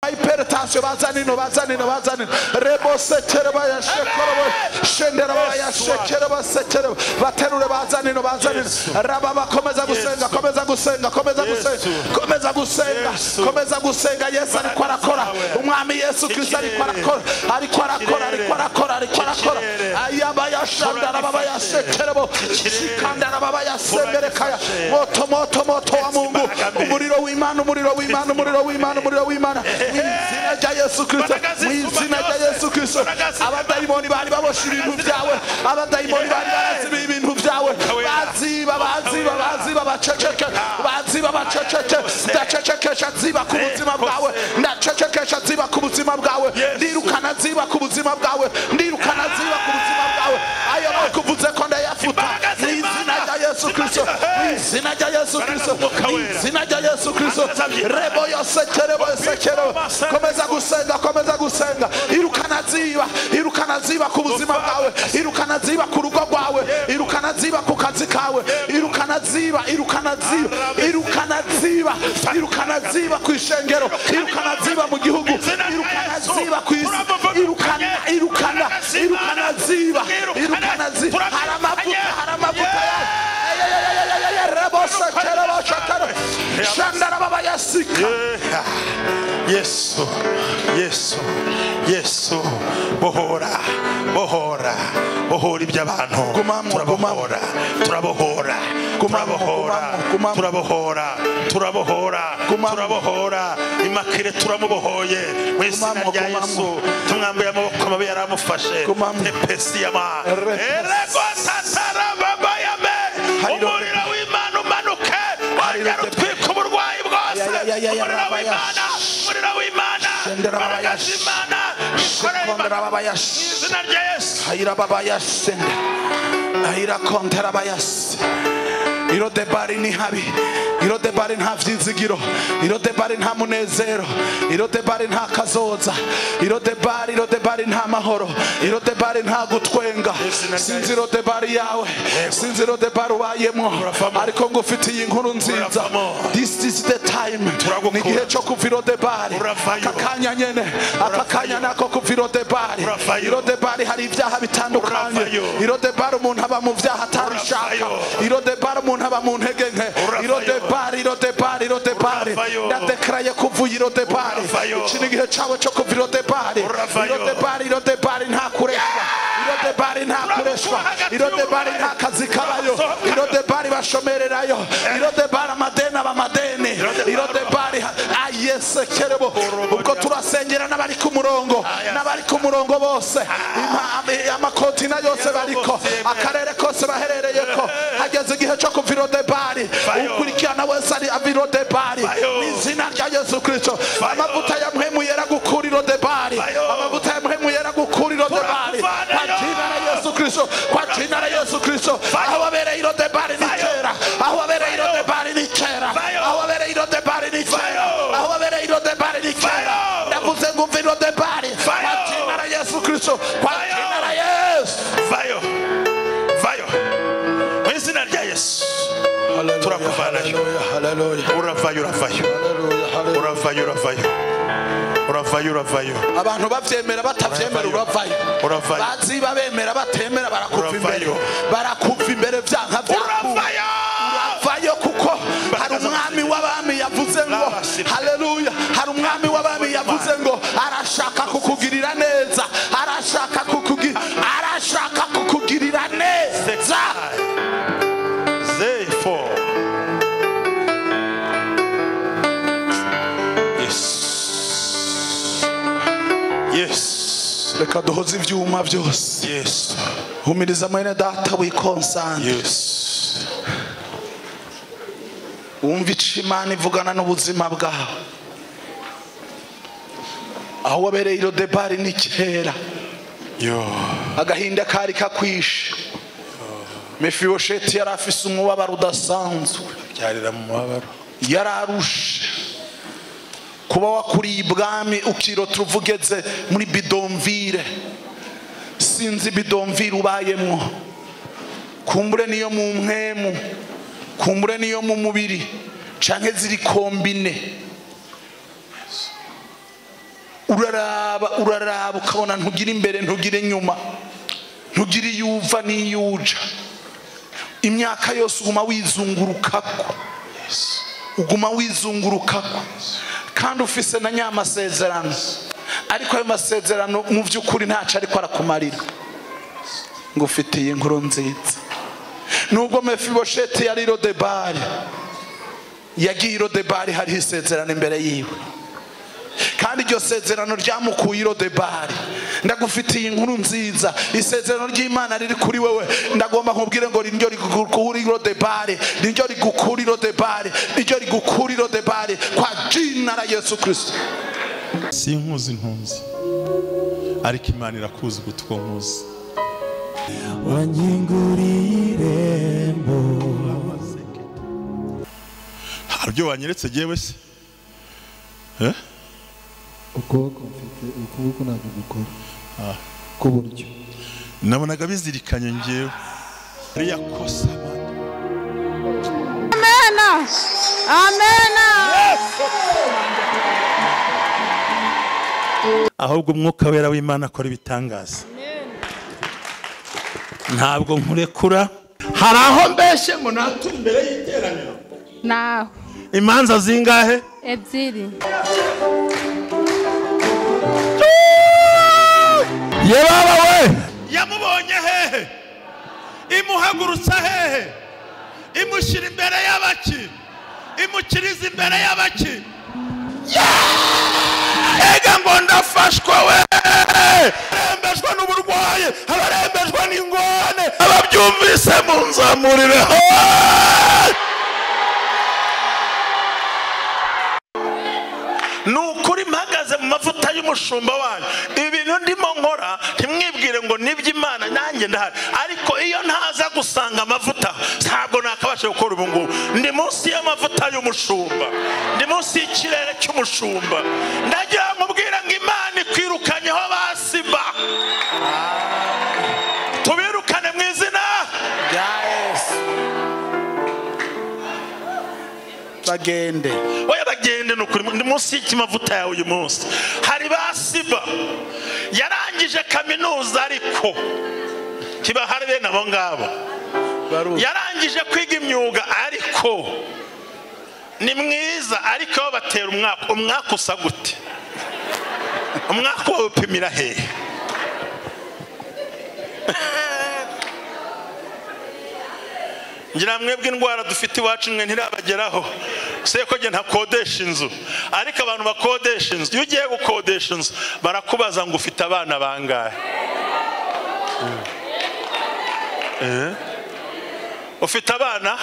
Hypertension bazanino rebo setereba ya shekoro shendera ya shekero setereba baterure bazanino raba bakomeza gusenga Yesu ariko arakora umwami Yesu Kristo ariko arakora ayaba ya shandara baba ya seterebo shikandara baba ya semberekaya moto wa Mungu umuriro w'Imana Mwizina rya Yesu Kristo abadayimoni bari baboshye ibintu byawe abadayimoni bari barazibiye ibintu byawe baceceke ndacecekesha ziba ku buzima bwawe ndacecekesha ziba ku buzima bwawe ndirukana ziba ku buzima bwawe ayo bakuvuze ko ndayafuta mwizina rya Yesu Kristo rebo yose kerebo komeza gusenga irukana ziba ku buzima bwawe irukana ziba ku rugo rwawe irukana ziba ku kazi kawe irukana ziba ku ishengero irukana ziba mu gihugu irukana ziba ku isi irukana ziba haramavuta shandara baba yasika Yesu bohora iby'abantu turabohora imakire turamubohoye mu izina rya Yesu tumwambuye amaboko mabi yaramufashe tepesi yama erego tatara baba yame umuriro w'Imana umanuke wongera utwika uburwayi bwose umuriro w'Imana Irodebari ni habi Irodebari nta vyizigiro Irodebari nta munezero Irodebari nta kazoza Irodebari nta mahoro Irodebari nta gutwenga sinzi Irodebari yawe sinzi Irodebari ubayemo ariko ngo ufitiye inkuru nziza this is the time ni gihe cyo kuva Irodebari akakanya nako kuva Irodebari hari ibyaha bitandukanye Irodebari umuntu aba mu byaha atabishaka Irodebari umuntu aba mu ntege nke Irodebari ndadekraye kuvuye Irodebari iki ni gihe cyawe cyo kuva Irodebari nta kureshwa Irodebari nta kazi kabayo Irodebari bashomererayo Irodebari amadeni Irodebari ayese kerebo ubwo turasengera n'abari ku murongo bose amakontina yose bariko akarere kose baherereyeko hageze igihe cyo kuva Irodebari ukurikirana wese ari Irodebari n'izina rya Yesu Kristo amavuta ya mpemu yera gukura Irodebari kwa jina la Yesu Kristo aho wabereye Irodebari nikera ndavuze ngo umva Irodebari kwa jina la Yesu Kristo kwa jina la Yesu vayo mu izina rya Yesu turakuvana uravayo abantu bavyemera batavyemera uravayo baziba bemera batemera barakuva imbere vyanka uravayo kuko hari umwami w'abami yavuze ngo haleluya hari umwami w'abami yavuze ngo arashaka kukugirira neza arashaka kukugirira neza Yes. Reka duhoze ivyuma byose. Yes. Humiriza mwene data wikonsante. Yes. Umva Imana ivugana n'ubuzima bwawe. Aho wabereye Irodebari ni kera. Agahinda kari kakwishe. Mefibosheti yarafise umubabaro udasanzwe. Byarira mu mubabaro. Yararushe. Kuba wakuriye ibwami ukirota uvugeze muri bidomvire sinzi bidomvire ubayemo kumbure niyo mu mpemu kumbure niyo mu mubiri canke ziri kombine uraraba ukabona ntugira imbere ntugira inyuma, ntugira iyuva n'iyuja. Imyaka yose uguma wizungurukako, uguma wizungurukako, kandi ufise na nyamasezerano, ariko ayo masezerano mu by'ukuri ntacyo ariko arakumarira. ngo ufitiye inkuru nziza. Nubwo Mefibosheti yari Lodebari, yagiye Lodebari hariho isezerano imbere yiwe, kandi iryo sezerano ryamukuye Lodebari. Ndagufitiye inkuru nziza, isezerano ry'Imana riri kuri wewe. Ndagomba nkubwire ngo niryo rigukura Lodebari, niryo rigukura Lodebari, niryo rigukura Lodebari kwa jina la Yesu Kristo. Sinkuzi ntunzi, ariko Imana irakuzi gutwo nkuzi. Wanyinguriye irembo. Haryo wanyeretse jewe se? Ukuboko mfite, ukuboko ntabwo gukora. Kuburyo nabonaga bizirikanye ngewe riya kosa. Amena, amena. Ahubwo umwuka wera w'Imana akora ibitangaza. Ntabwo nkurekura. Hari aho mbeshye ngo natu imbere y'iteraniro. Naho imanza zingahe? Ebyiri. Ye baba we, yamubonye hehe? Imuhagurutsa hehe? Imushyira imbere y'abaki? Imukiriza imbere y'abaki? Ega ngo ndafashwa we, arembejwe n'uburwayi, abarembejwe n'ingorane, ababyumvise munzamurire. Nukuri mpagaze mu mavuta y'umushumba wanyu. Ibintu ndimo nkora ntimwibwire ngo nibyo Imana nanjye ndahari, ariko iyo ntaza gusanga amavuta ntabwo nakabasha gukora ubu ngubu. Ndi munsi y'amavuta y'umushumba, ndi munsi y'ikirere cy'umushumba. Ndagira nkubwire ngo Imana ikwirukanyeho basiba, tubirukane mu izina rya Yesu. Bagende oya bagende nukuri. Ndi munsi y'ikimavuta yawe uyu munsi. Hari basiba yarangije kaminuza ariko kiba hari bene abo ngabo. Yarangije kwiga imyuga ariko ni mwiza, ariko batera umwaka usa gute? Umwaka wawe upimira hehe? Ngira mwebwe indwara dufite iwacu mwe ntirabageraho. Seko nge ntakodesha inzu, ariko abantu bakodesha inzu, iyo ugiye gukodesha inzu barakubaza ngo ufite abana bangahe? Ufite abana?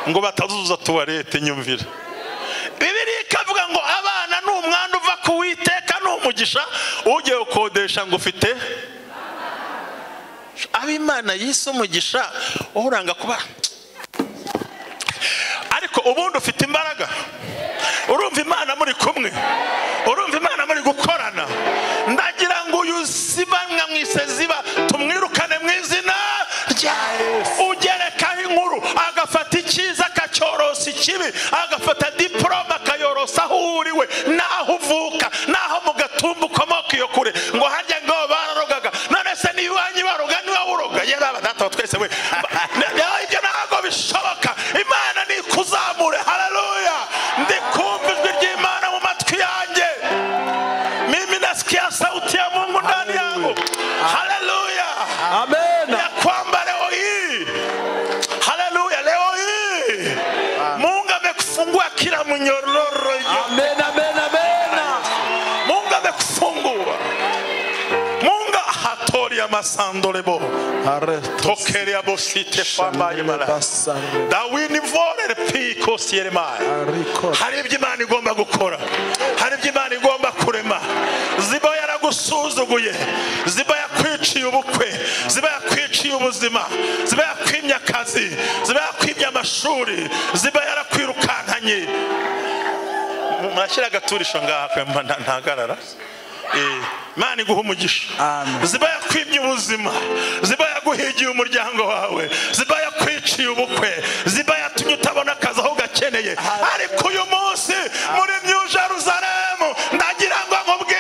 Ngo batazuza tuwarete. Nyumvira, Bibiliya ikavuga ngo abana ni umwanda uva ku Uwiteka, ni umugisha. Ugiye gukodesha ngo ufite ab'Imana yise umugisha, uranga kuba ariko ubundi ufite imbaraga. Urumva Imana muri kumwe, urumva Imana muri gukorana. Ndagira ngo uyu sibanwa mwiseziba tumwirukane mu izina rya Yesu. Ugerekaho inkuru agafata icyiza akacyorosa ikibi, agafata diploma akayorosa aho uriwe, naho uvuka, naho mu gatumba ukomoka iyo kure, ngo harya ngo bararogaga. None se ni iwanyu baroga ni wowe uroga? Ye baba data twese we, ibyo ntabwo bishoboka. Imana ni kuzamure. Haleluya. Ndi kumva ijwi ry'Imana mu matwi yanjye. Mimi nasikia sauti ya Mungu ndani yangu. Haleluya. Amen. Ya kwamba leo hii, haleluya, leo hii Mungu amekufungua kila mnyororo. Amen, amen, amen. Mungu amekufungua. Mungu hatori ya masandolebo. Tokeria bosite fama yemara. Dawini vore piko sierema. Hari ibyo Imana igomba gukora, hari ibyo Imana igomba kurema. Ziba yaragusuzuguye, ziba yakwiciye ubukwe, ziba yakwiciye ubuzima, ziba yakwimya akazi, ziba yakwimya amashuri, ziba yarakwirukankanye. Mwashyira agaturisho ngaha ntagarara. Imana iguhe umugisha. Ziba yakwimye ubuzima, ziba yaguhigiye umuryango wawe, ziba yakwiciye ubukwe, ziba yatumye utabona akazi aho gakeneye. Ariko uyu munsi muri New Jerusalem ndagira ngo nkubwire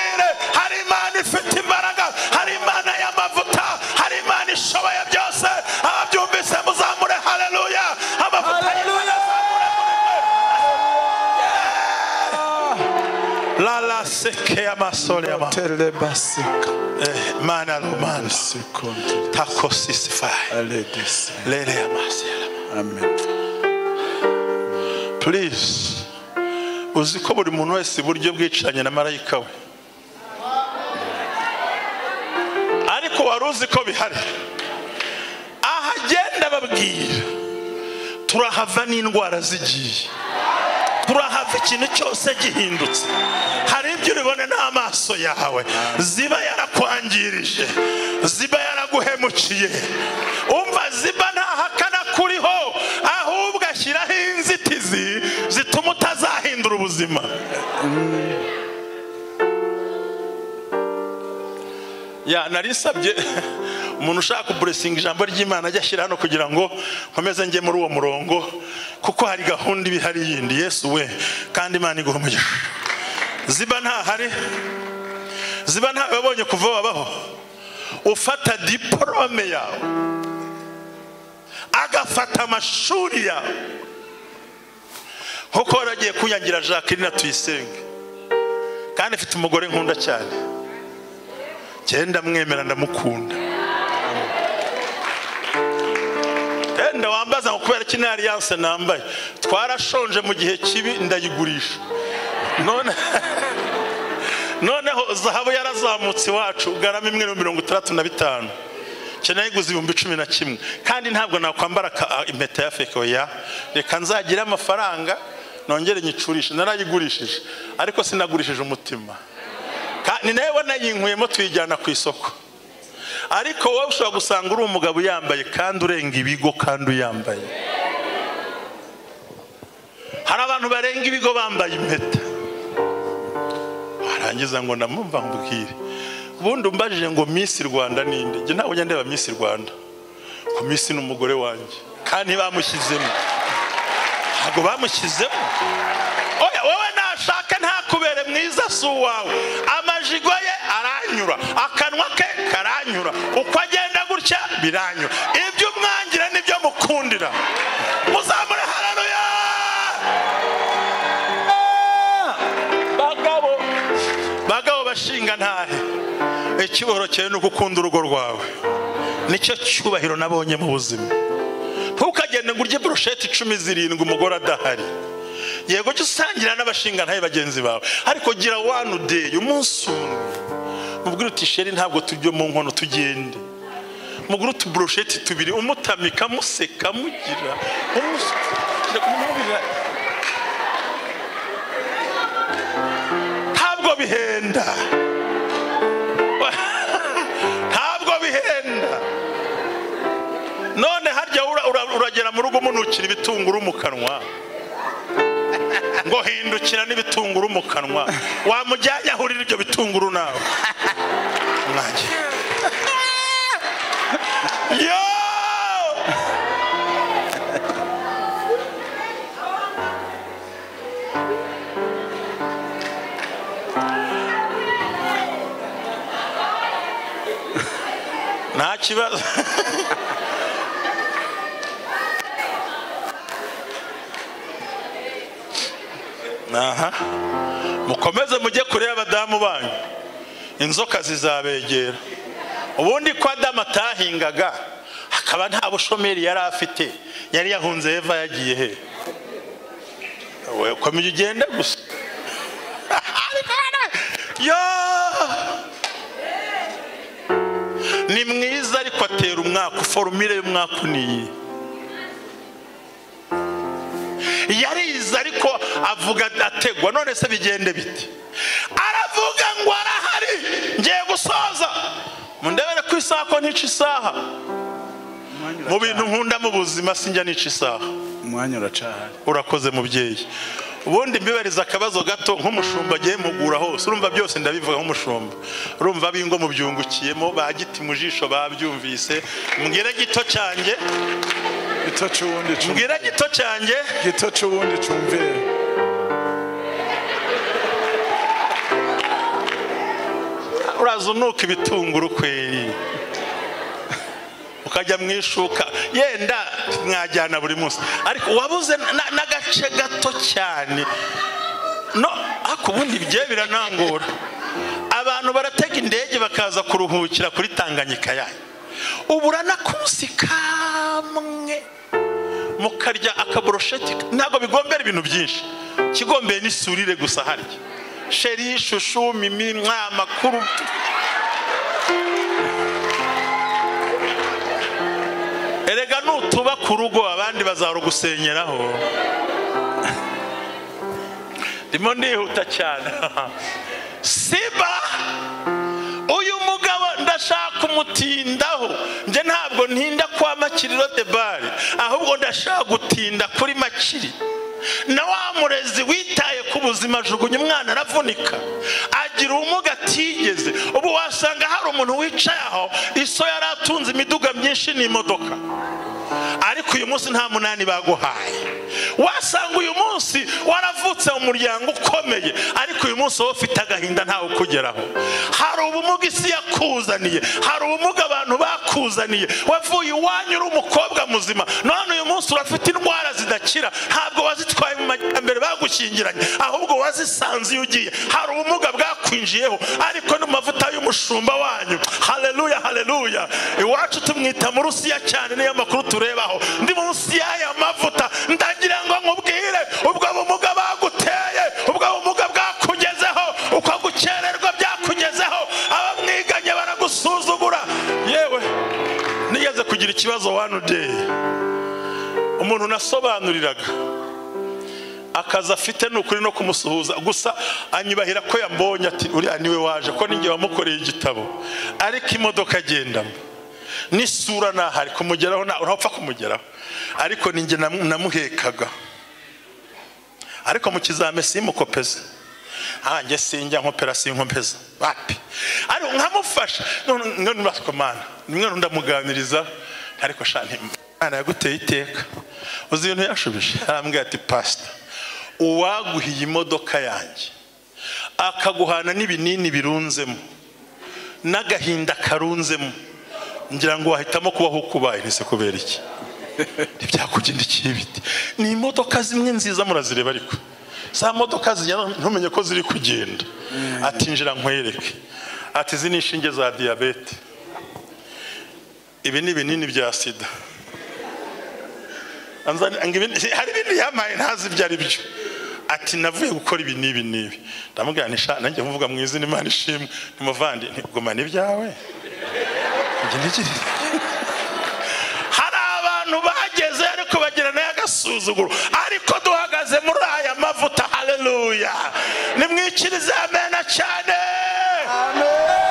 La la seke amasole ama. Tele basika. Mana romana. Sekonte. Takosisify. Aledis. Lele amasela. Amen. Please. Uziko buri muntu wese buryo bwicanye na marayika we. Ariko waruzi ko bihari. Ahagenda babwira. Turahava n'indwara zigiye. Turahava ikintu cyose gihindutse. Hari ibyo uribone n'amaso yawe. Ziba yarakwangirije. Ziba yaraguhemukiye. Umva ziba ntahakana kuriho. Ahubwo ashyiraho inzitizi zituma utazahindura ubuzima. Ya narisabye umuntu ushaka kuburesinga ijambo ry'Imana ajya ashyira hano kugira ngo nkomeze njye muri uwo murongo kuko hari gahunda ibihari yindi. Yesu we kandi Imana iguhe umugisha. Ziba ntahari. Ziba ntawe wabonye kuva wabaho ufata diplome yawe agafata amashuri yawe nkuko waragiye kunyangira Jacqueline Tuyisenge kandi afite umugore nkunda cyane. Cyenda mwemera ndamukunda. Enda wambaza ngo kubera kino alliance nambaye twarashonje mu gihe kibi ndayigurisha. Noneho zahabu yarazamutse iwacu garama 165 cyane yiguze 11,000 kandi ntabwo nakwambara impeta ya fake oya reka nzagira amafaranga nongere nyicurisha. Narayigurishije ariko sinagurishije umutima. Ni nawe nayinkuyemo tuyijyana ku isoko. Ariko wowe ushobora gusanga uri umugabo yambaye kandi urenga ibigo kandi uyambaye. Hari abantu barenga ibigo bambaye impeta. Warangiza ngo ndamumva mbwire. Ubundi umbajije ngo Miss Rwanda ninde? Nge ntabwo njya ndeba Miss Rwanda. Ko Miss n'umugore wanjye kandi bamushyizemo. Ntabwo bamushyizemo. Oya wowe nashaka ntakubere mwiza si uwawe. Amajigo ye aranyura, akanwa ke karanyura, uko agenda gutya biranyura. Ibyo umwangira nibyo mukundira. Muzamure haleluya. Bagabo bashinga ntahe. Icyubahiro cyawe no gukunda urugo rwawe. Nicyo cyubahiro nabonye mu buzima. Ntukagende ngo urye brochette 17 umugore adahari. Yego cyo usangira n'abashinga ntahe bagenzi bawe. Ariko gira one day umunsi umwe. Mubwira uti sheri ntabwo tujye mu nkono tugende. Mugura utu brochette 2 umutamika museka mugira. Ntabwo bihenda. Ntabwo bihenda. None harya uragera mu rugo munukira ibitunguru mu kanwa. Ngo hindukira n'ibitunguru mu kanwa. Wamujyanye ahurira ibyo bitunguru nawe. Mwaje. Yo! Nta kibazo. Aha. Mukomeze mujye kure y'abadamu banyu. Inzoka zizabegera. Ubundi kwa Adamu atahingaga akaba nta bushomeri yari afite. Yari yahunze Eva yagiye he? Wewe komije ugenda gusa. Yo! Ni mwiza ariko atera umwaka. Formule y'umwaka niyi. Yariza ariko avuga ategwa. None se bigende bite? Aravuga ngo arahari ngiye gusoza. Mundebere ku isaha ko ntica isaha. Mu bintu nkunda mu buzima sinjya nica isaha. Umwanya uracahari. Urakoze mubyeyi. Ubundi mbibariza akabazo gato nk'umushumba agiye mugura hose. Urumva byose ndabivuga nk'umushumba. Urumva bingo mu byungukiyemo bagiti mu jisho babyumvise. Mbwira gito cyanjye. Gito cyundi cyumve. Mbwira gito cyanjye. Gito cyundi cyumve. Urazunuka ibitunguru kweri. Ukajya mwishuka yenda mwajyana buri munsi ariko wabuze n'agace gato cyane. No ariko ubundi bigiye biranangura. Abantu baratega indege bakaza kuruhukira kuri Tanganyika yayo, uburana kunsi kamwe mukarya akaborosheti, ntabwo bigombera ibintu byinshi, kigombeye n'isurire gusa harya sheri shushu mimi mwa makuru. Erega nutuba ku rugo abandi bazarugusenyeraho. Ndimo ndihuta cyane. Siba uyu mugabo ndashaka umutindaho, nje ntabwo ntinda kwa Makiriro de Bari, ahubwo ndashaka gutinda kuri Makiri. Na wa murezi witaye ku buzima jugunya umwana aravunika, agira ubumuga atigeze. Ubu wasanga hari umuntu wicaye aho iso yaratunze imiduga myinshi n'imodoka, ariko uyu munsi nta munani baguhaye. Wasanga uyu munsi waravutse mu muryango ukomeye, ariko uyu munsi wowe ufite agahinda ntawe ukugeraho. Hari ubumuga isi yakuzaniye, hari ubumuga abantu bakuzaniye. Wavuye iwanyu uri umukobwa muzima, none uyu munsi urafite indwara zidakira. Ntabwo wazitwaye mu majyambere bagushyingiranye, ahubwo wazisanze iyo ugiye. Hari ubumuga bwakwinjiyeho, ariko no mavuta y'umushumba wanyu. Haleluya, haleluya. Iwacu tumwita mu Rusiya cyane, niyo makuru turebaho. Ndi munsi y'aya mavuta, ndagira ngo nkubwire, ubwo bumuga baguteye, ubwo bumuga bwakugezeho, uko gukererwa byakugezeho, abamwiganye baragusuzugura. Yewe nigeze kugira ikibazo one day, umuntu nasobanuriraga akaza afite n'ukuri no kumusuhuza gusa, anyibahira ko yambonye ati uriya niwe waje, ko ninjye wamukoreye igitabo, ariko imodoka agendamo n'isura nahari kumugeraho, urapfa kumugeraho, ariko ninjye namuhekaga. Ariko mu kizame simukopeze, njye sinjya nkopera sinkompeza wapi, ariko nkamufasha. None urakomana nimwe ndamuganiriza, ariko shani Imana yaguteye iteka. Uzi ibintu yashubije, arambwira ati pastor, uwaguhiye imodoka yanjye akaguhana n'ibinini birunzemo n'agahinda karunzemo, ngira ngo wahitamo kubaho kubaye. Nise kubera iki? Ntibyakugendekiye biti. Ni imodoka zimwe nziza murazireba, ariko za modoka zigenda ntumenye ko ziri kugenda. Ati njira nkwereke, ati izi ni inshinge za diyabete, ibi ni ibinini bya sida. Hari ibintu yamaye ntazi ibyo ari byo. Ati navuye gukora ibi n'ibi n'ibi. Ndamubwira nti sha nanjye mvuga mu izina Imana ishimwe, nimuvandi ntigoma n'ibyawe. Hari abantu bageze ariko bagirana y'agasuzuguro, ariko duhagaze muri aya mavuta. Haleluya, nimwikirize amena cyane. Amen.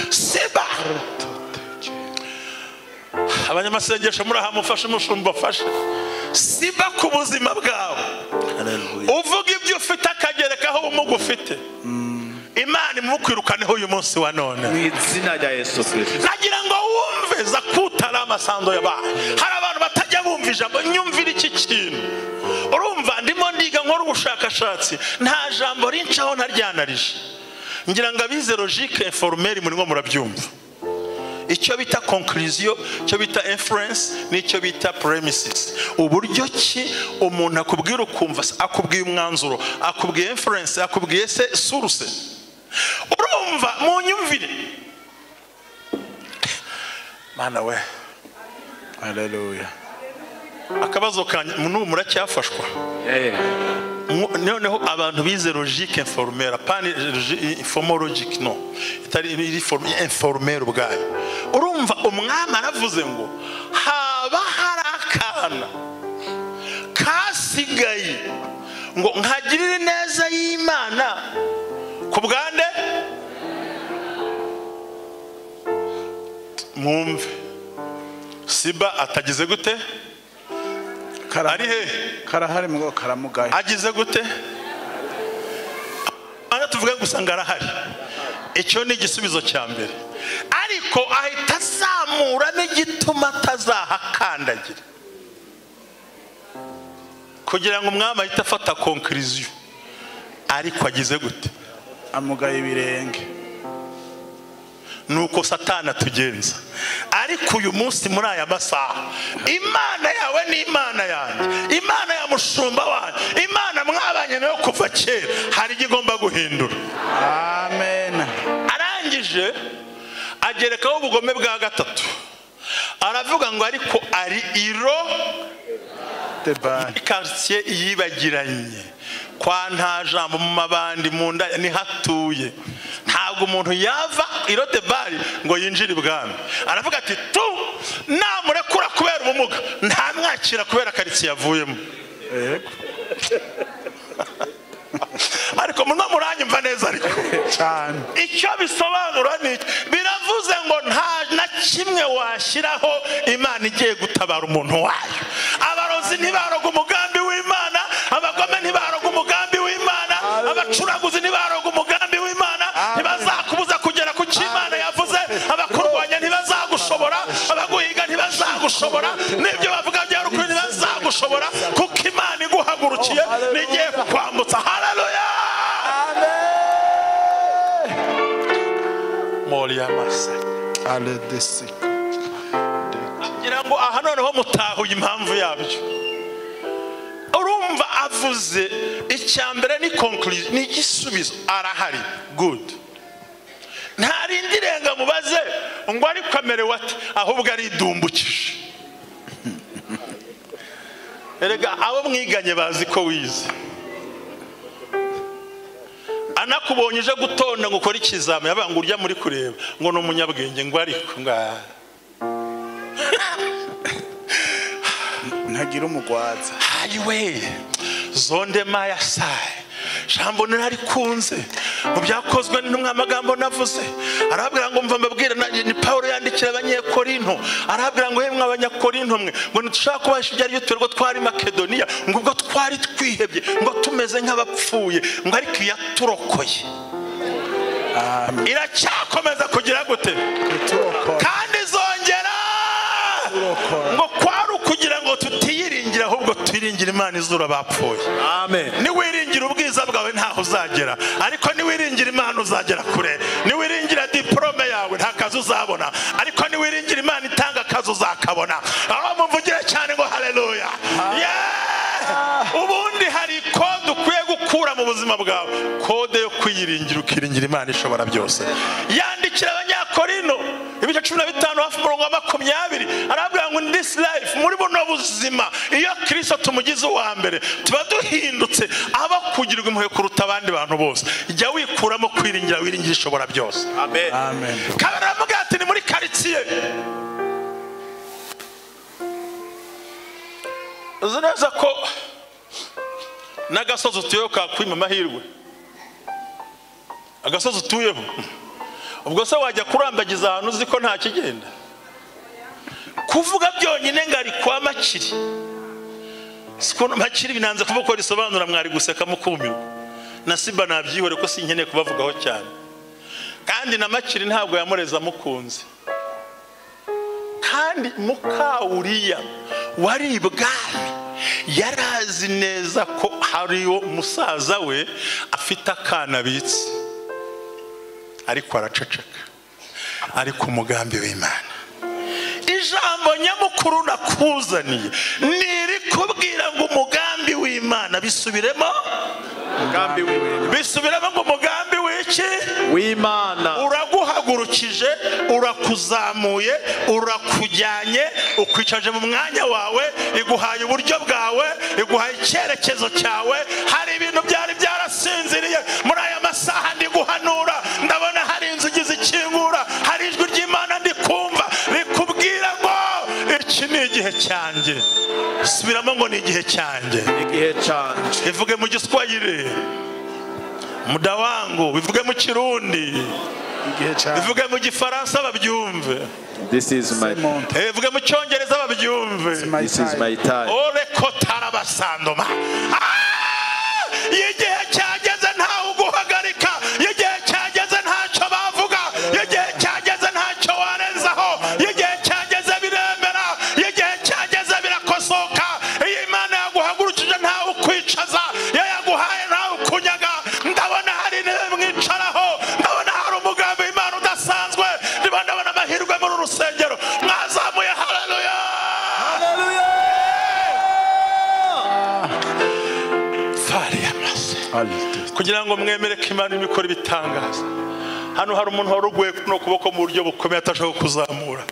Siba abanyamasengesho Muraho mufashe umushumba fashe. Siba ku buzima bwawe, uvuga ibyo ufite akagerekaho ubumuga ufite. Imana imukwirukaneho uyu munsi wa none mu izina rya Yesu Kristo. Nagira ngo wumve za kutara amasando y'abantu. Hari abantu batajya bumva ijambo. Nyumvira iki kintu, urumva ndimo ndiga nkora ubushakashatsi, nta jambo rincaho ntaryanarije. Ngira ngo abize logique informelle murimo murabyumva. Icyo bita conclusion, icyo bita inference, n'icyo bita premises. Uburyo ki umuntu akubwira ukumva, akubwiye umwanzuro, akubwiye inference, akubwiye se source. Urumva mu nyumvire. Mana we, haleluya. Akabazo kanye muracyafashwa. Noneho abantu bize logique informelle, pas informalogique, non, itari informelle ubwayo. Urumva umwami aravuze ngo haba hari akana kasigaye ngo nkagirire neza y'Imana ku bwande. Mwumve, Siba atagize gute? Ari he? Karahari ngo karamugaye. Agize gute? Anga tuvuge gusa ngarahari. Icyo ni igisubizo cya mbere. Ariko ahita azamura n'igituma atazahakandagira, kugira ngo umwami ahita afata conclusion. Ariko agize gute? Amugaye ibirenge. nuko satana tugenza. Ariko uyu munsi muri aya masaha, Imana yawe ni Imana yanjye, Imana ya mushumba wanjye, Imana mwabanye nayo kuva kera, hari igomba guhindura. Amen. Arangije agerekaho ubugome bwa gatatu, aravuga ngo ariko ari iro quartier yibagiranye kwa nta jambo mu mabandi mu nda ni hatuye. Ntabwo umuntu yava irote bari ngo yinjire ibwami. Aravuga ati tu namurekura kubera ubumuga, nta mwakira kubera quartier yavuyemo. Ariko muno muranyumva neza ariko cyane. Icyo bisobanura ni biravuze ngo nta na kimwe washyiraho Imana igiye gutabara umuntu wayo. Abarozi ntibaroga umugambi w'Imana, abagome ntibaroga umugambi w'Imana, abacuraguzi ntibaroga umugambi w'Imana. Ntibazakubuza kugera ku cy'Imana yavuze, abakurwanya ntibazagushobora, abaguhiga ntibazagushobora, n'ibyo bavuga bya rukuri ntibazagushobora, kuko Imana iguhagurukiye nigiye kukwambutsa. Haleluya, Moria Masa Ale desi. ngira ngo aha noneho mutahuye impamvu yabyo. Urumva avuze icyambere ni conclusion, ni igisubizo. Arahari good, ntarindi renga mubaze ngo ari kamerewe ati ahubwo ari idumbukije. Erega abo mwiganye bazi ko wize, anakubonye uje gutonda ngo ukore ikizame yabaga ngo urya muri kureba ngo ni umunyabwenge ngo ariko ntagira umugwaza. ayiwe zonde maya sai jambo narikunze mu byakozwe n'umwamagambo navuze. Arabwira ngo mva mbabwira ni Paulo yandikira abanyekorinto, arabwira ngo hemwe abanyakorinto mwe ngo ntushaka kubasha ibyo ari byo twari Makedoniya, ngo ubwo twari twihebye, ngo tumeze nk'abapfuye, ngo ariko yaturokoye. Iracyakomeza kugira gute? Kandi zongera ngo kwari ukugira ngo tutiyiringira, ahubwo twiringira Imana izura bapfuye. Amen. Niwiringira ubwiza bwawe ntaho uzagera, ariko niwiringira Imana uzagera kure. Niwiringira diplome yawe nta kazi uzabona, ariko niwiringira Imana itanga akazi uzakabona. Aho muvugire cyane ngo haleluya. Ubundi hari kode ukwiye gukura mu buzima bwawe, kode yo kwiyiringira, ukiringira Imana ishobora byose. Yandikira abanyakorinto ibice 15 hafi murongo wa 20, arabwira ngo in this life, muri buno buzima, iyo Kristo tumugize uwa mbere, tuba duhindutse aba kugirirwa impuhwe kuruta abandi bantu bose. Jya wikuramo kwiringira, wiringira ishobora byose. Amen. Amen. Kabaramuga ati ni muri quartier. Uzi neza ko n'agasozi utuyeho kakwima amahirwe, agasozi utuyeho, ubwo se wajya kurambagiza ahantu uzi ko nta kigenda? Kuvuga byonyine ngo ari kwa Makiri, siko Makiri binanze kuvuga ko risobanura mwari guseka mukumirwa. Na Simba nabyihore ko sinkeneye kubavugaho cyane, kandi na Makiri ntabwo yamureza mukunze. Kandi Mukawuriya wari ibwami yarazi neza ko hariyo musaza we afite akana bitse, ariko araceceka. Ariko umugambi w'Imana, ijambo nyamukuru nakuzaniye niri kubwira ngo umugambi w'Imana bisubiremo, umugambi w'Imana bisubiremo ngo umugambi w'iki w'Imana uraguhagurukije, urakuzamuye, urakujyanye, ukwicaje mu mwanya wawe, iguhaye uburyo bwawe, iguhaye icyerekezo cyawe. Hari ibintu byari byarasinziriye muri aya masaha ndi guhanura, ndabona hari inzugi zikingura, hari ijwi ry'Imana ndi kumva rikubwira ngo iki ni igihe cyanjye. Subiramo ngo ni igihe cyanjye, igihe cyanjye. Bivuge mu Giswahili, muda wangu, bivuge mu Kirundi, bivuge mu Gifaransa babyumve. This is my bivuge mu Cyongereza babyumve. This is my time. Ole kotara basandoma. Igihe cyageze ntawe uguhagarika, igihe cyageze ntacyo bavuga, igihe cyageze ntacyo warenzaho, igihe cyageze biremera, igihe cyageze birakosoka. Iyo Imana yaguhagurukije ntawe ukwicaza, iyo yaguhaye ntawe ukunyaga. Ndabona hari intebe mwicaraho, ndabona hari umugambi w'Imana udasanzwe, kugira ngo mwemere ko Imana imikora ibitangaza. Hano hari umuntu waruguye no kuboko mu buryo bukomeye atashaka kuzamura.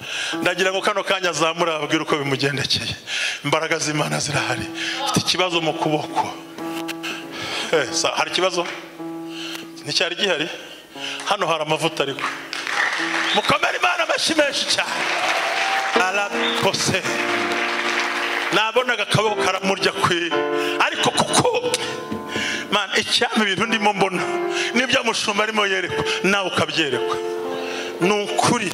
Ndagira ngo kano kanya azamura ababwira uko bimugendekeye. Imbaraga z'Imana zirahari. Ufite ikibazo mu kuboko. Hari ikibazo? Nticyari gihari? Hano hari amavuta ariko. Mukomere Imana amashyi menshi cyane. Arakose. Nabonaga akaboko karamurya kwe. Ariko kuko Mana icyama ibintu ndimo mbona nibyo amushumba arimo yerekwa nawe ukabyerekwa. Nukuri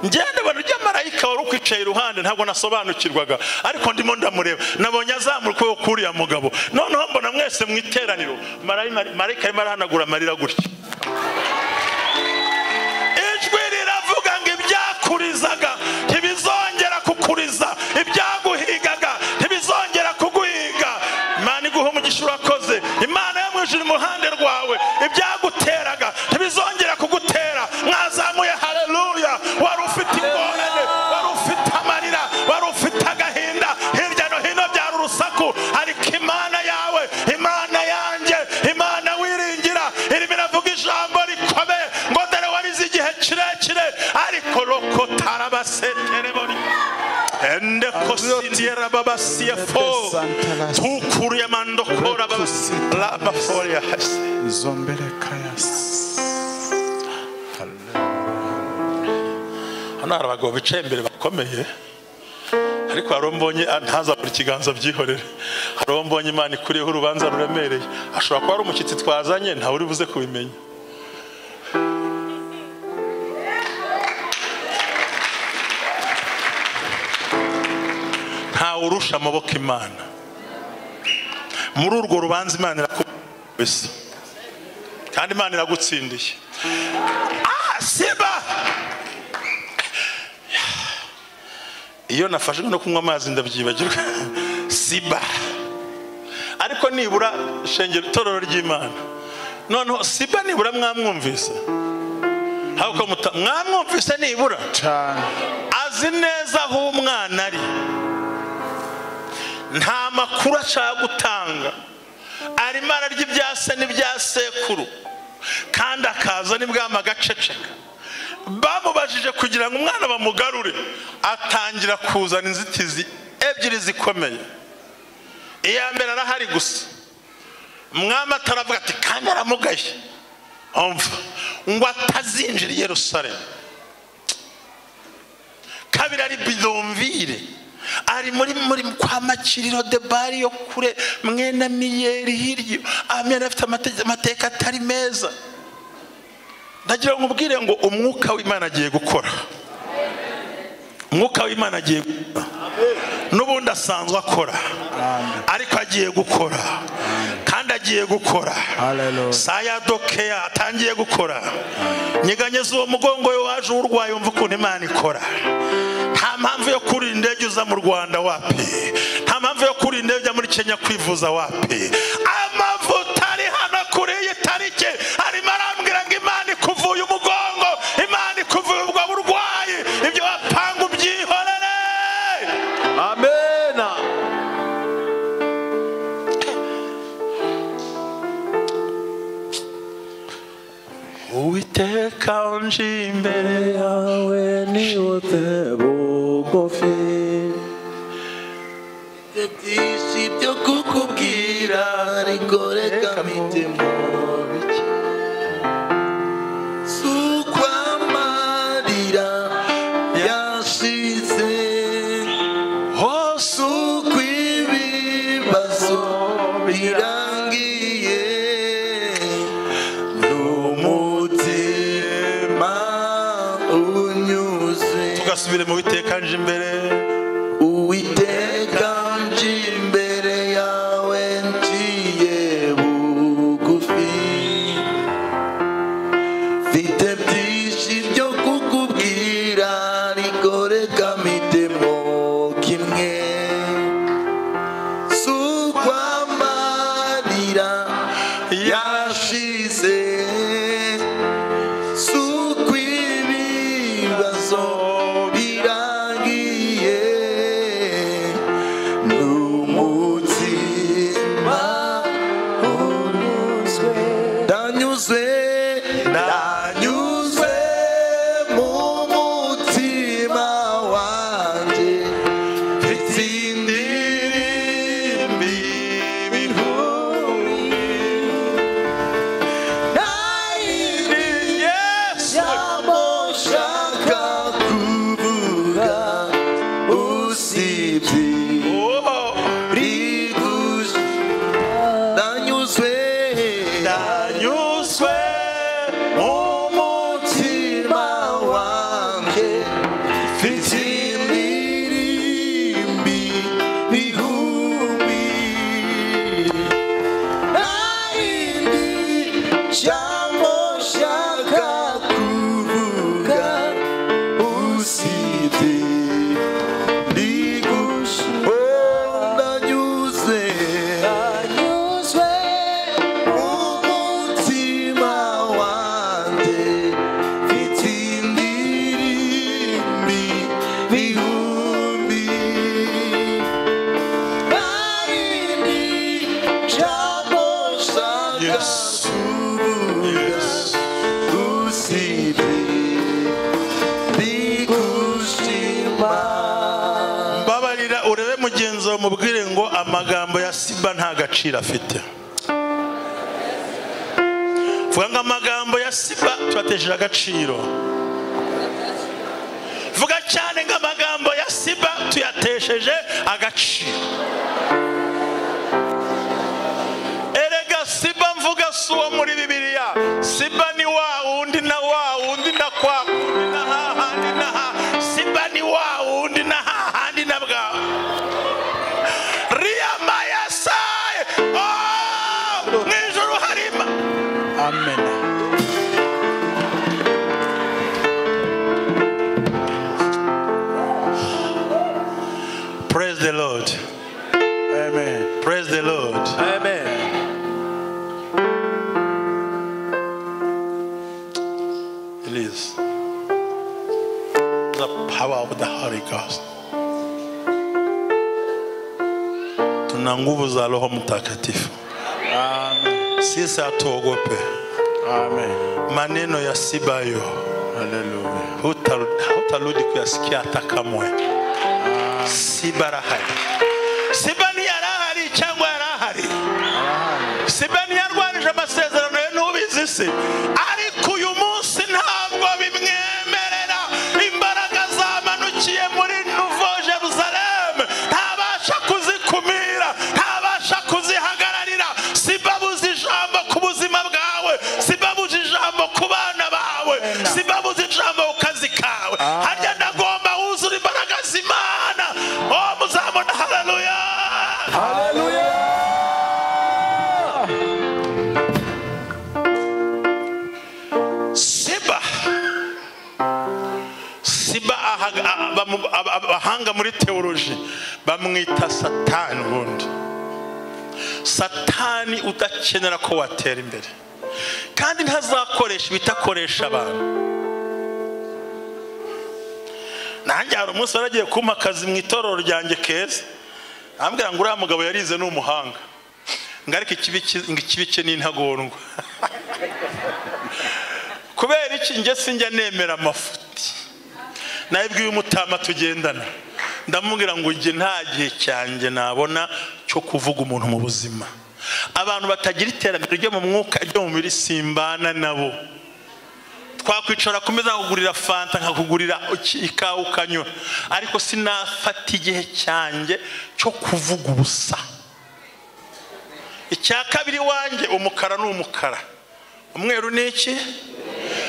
ngende barujya marayika wari ukwicaye iruhande ntabwo nasobanukirwaga, ariko ndimo ndamureba nabonye azamura ukuboko kuriya mugabo. Noneho mbona mwese mu iteraniro marayika arimo arahanagura amarira gutya. Ijwi riravuga ngo ibyakurizaga ntibizongera kukuriza, ibyaguhigaga ntibizongera kuguhiga. Imana iguhe umugisha urakoze. Imana yo mu ijuru mu ruhande rwawe, ibyaguteraga ntibizongera kugutera. Mwazamuye haleluya. Wari ufite ingorane, wari ufite amarira, wari ufite agahinda, hirya no hino byari urusaku, ariko Imana yawe, Imana yanjye, Imana wiringira irimo iravuga ijambo rikomeye ngo dore warize igihe kirekire ariko roko tarabasetere bori ende kosindira babasiye fo tukuriye mandokora la baforia zombere kayas. Hano hari abagabo bicaye imbere bakomeye, ariko hari umbonye ntazabura ikiganza byihorere. Hari umbonye Imana ikuriyeho urubanza ruremereye. Ashobora kuba ari umushyitsi twazanye ntawe uri buze kubimenya. Ntawe urusha amaboko Imana. Muri urwo rubanza Imana irakubise kandi Imana iragutsindiye. Siba iyo nafashe no kunywa amazi ndabyibagirwa. Siba ariko nibura shengero tororo ry'Imana. Noneho Siba nibura mwamwumvise. Hako mwamwumvise nibura cyane. Azi neza aho umwana ari. Nta makuru ashaka gutanga. Arimo ararya ibyase n'ibya sekuru kandi akaza nibwama agaceceka. Bamubajije kugira ngo umwana bamugarure, atangira kuzana inzitizi ebyiri zikomeye. Iya mbere arahari gusa, umwami ataravuga ati kandi aramugaye umva ngo atazinjira i Yerusalemu. Kabiri ari bidumvire, ari muri kwa makiriro de bari yo kure mwene miyeri hiryo amena afite amateka atari meza. Ndagira ngo ubwire ngo umwuka w'Imana agiye gukora. Umwuka w'Imana agiye gukora. N'ubundi asanzwe akora, ariko agiye gukora kandi agiye gukora. Saya dokeya atangiye gukora. Nyeganyeza uwo mugongo we waje urwaye umva ukuntu Imana ikora. Nta mpamvu yo kuri indege uza mu Rwanda wapi, nta mpamvu yo kuri indege ujya muri Kenya kwivuza wapi. Amavuta ari hano kuri iyi tariki arimo arambwira ngo Imana ikuvuye umugongo, Imana ikuvuye ubwo burwayi, ibyo wapanga ubyihorere. Amena. Uwiteka nje imbere yawe niwote bugufi, byinshi byo kukubwira ariko reka mpitemo bike. Sukwamarira yashize hose uko ibibazo birangiye, n'umutima unyuze. tugasubire mu Uwiteka nje imbere. Uwiteka nje imbere yawe nciye bugufi, mfite byinshi byo kukubwira ariko reka mpitemo kimwe. Sukwamarira yashize, suko ibibazo birangiye, n'umutima unyuzwe. usibye ndanyuzwe umutima wanjye mfite indirimbi bihumbi barindi ijambo ushaka kuvuga usibye mbabarira urebe mugenzi wawe mubwire ngo amagambo ya Siba nta gaciro afite. Vuga ngo amagambo ya Siba tuyatejeje agaciro. Vuga cyane ngo amagambo ya Siba tuyatesheje agaciro. Erega Siba mvuga si uwo muri Bibiliya. Siba ni wa wundi na wa wundi na kwa kundi na hahandi na ha. Siba ni wa wundi na hahandi na bwa. Riyama yasaye. Oh! Nijoro harima. Amen. Praise the Lord. Amen. Praise the Lord. Amen. It is the power of the Holy Ghost. Tuna nguvu za Roho Mtakatifu. Amen. Sisi hatuogope Amen. maneno ya Siba yo. Hallelujah. Hutarudi kuyasikia hata kamwe. Siba rahari. Siba ni yarahari cyangwa yarahari. Siba ni yarwanije amasezerano ye n'ubizi se. Ariko uyu munsi ntabwo bimwemerera. Imbaraga zamanukiye muri Nouveau Jerusalem. Ntabasha kuzikumira, ntabasha kuzihagararira. Siba buzi ijambo ku buzima bwawe. Siba buzi ijambo ku bana bawe. Siba buzi ijambo ku kazi kawe. Harya ndagomba wuzura imbaraga z'Imana. Oh muzamona haleluya. Hallelujah. Siba abahanga muri teoloji bamwita Satani. Ubundi Satani udakenera ko watera imbere kandi ntazakoresha ibitakoresha abantu. Nanjye hari umunsi waragiye kumpa akazi mu itorero ryanjye keza, ambwira ngo uriya mugabo yarize n'umuhanga, ngarika ikibi cye n'intagondwa. Kubera iki nge sinjya nemera amafuti. Nabibwiye umutama tugendana, ndamubwira ngo nge nta gihe cyanjye nabona cyo kuvuga umuntu mu buzima. Abantu batagira iterambere ryo mu mwuka ryo mu mubiri simbana nabo. Twakwicara kumeza kugurira fanta nkakugurira ikawa ukanyura, ariko sinafata igihe cyanjye cyo kuvuga ubusa. Icya kabiri wanjye umukara n'umukara, umweru n'iki.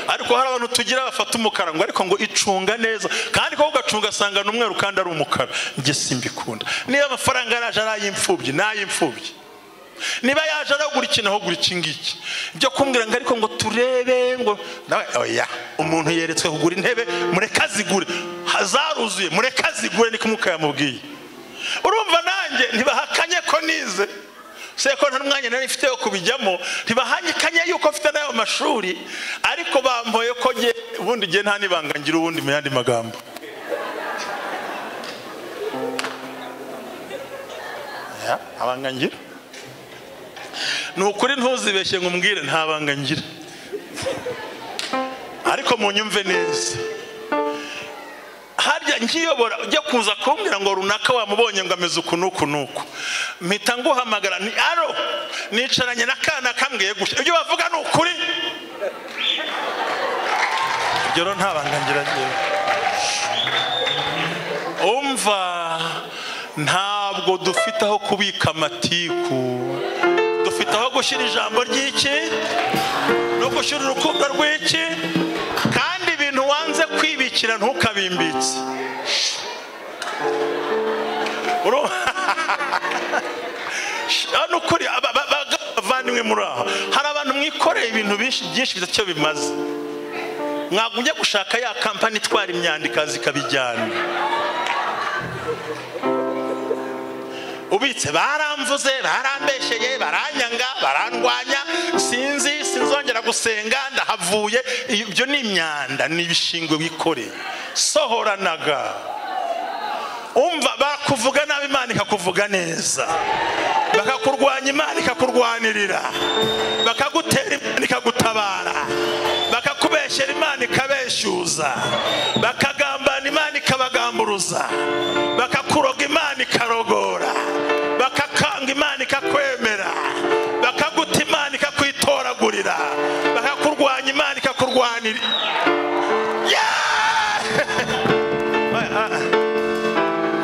Ariko hari abantu tugira bafata umukara ngo ariko ngo icunga neza, kandi ko ugacunga asanga n'umweru kandi ari umukara. Nge simbikunda. Niba amafaranga yaraje arayimfubye nayimfubye, niba yaje aragura ikintu aho gura ikingiki byo kumbwira ngo ariko ngo turebe ngo oya, umuntu yeretswe kugura intebe mureka zigure, hazaruzuye mureka zigure, niko muka yamubwiye. Urumva nanjye ntibahakanye ko nize, seko nta mwanya nari mfite yo kubijyamo, ntibahanyikanye yuko mfite nayo mashuri, ariko bamboye ko nge ubundi nge nta nibangangira ubundi mu yandi magambo. Ya abangangira nukuri ntuzibeshye ngo umbwire ntabangangira, ariko munyumve neza. Harya nkiyobora ujya kuza kumbwira ngo runaka wamubonye ngo ameze uku nuku nuku, mpita nguhamagara ni aro nicaranye n'akana kambwiye gutya, ibyo bavuga ni ukuri. Ibyo rero ntabangangira ngewe. Umva, ntabwo dufite aho kubika amatiku, dufite aho gushyira ijambo ry'iki no gushyira urukundo rw'iki, kandi ibintu wanze kwibikira ntukabimbitse. Nukuri bavanywe muri aho, hari abantu mwikoreye ibintu byinshi bidafite icyo bimaze. mwagumye gushaka ya kampani itwara imyanda ikaza ikabijyana. Ubitse baramvuze, barambesheye, baranyanga, barandwanya, sinzongera gusenga, ndahavuye. Ibyo ni imyanda, ni ibishingwe wikoreye. Sohoranaga. Umva bakuvuga nabi, Imana ikakuvuga neza. Bakakurwanya, Imana ikakurwanirira. Bakagutera, Imana ikagutabara. Bakakubeshyera, Imana ikabeshyuza. Bakagambana, Imana ikabagamburuza. Bakakuroga, Imana ikarogora. Bakakanga, Imana ikakwemera. Bakaguta, Imana ikakwitoragurira. Bakakurwanya, Imana ikakurwanirira.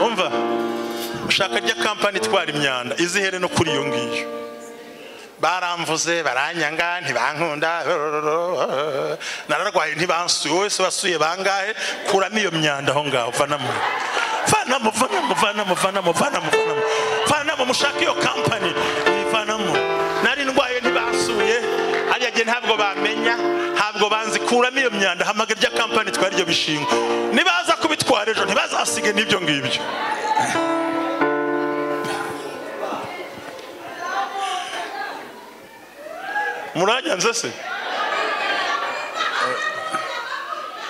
Umva, ushaka rya kampani itwara imyanda izihere no kuri iyo ngiyo. Baramvuze, baranyanga, ntibankunda, nararwaye ntibansuye. Wowe se wasuye bangahe? Kuramo iyo myanda aho ngaho, vanamo, mushaka iyo kampani, vanamo. Nari ndwaye ntibasuye, hariya gihe ntabwo bamenya, ntabwo banzi. Kuramo iyo myanda, hamagara rya kampani itwara iryo bishingwe. Nibaza kubitwara ejo ntibazasige n'ibyo ngibyo. Muranyanze se?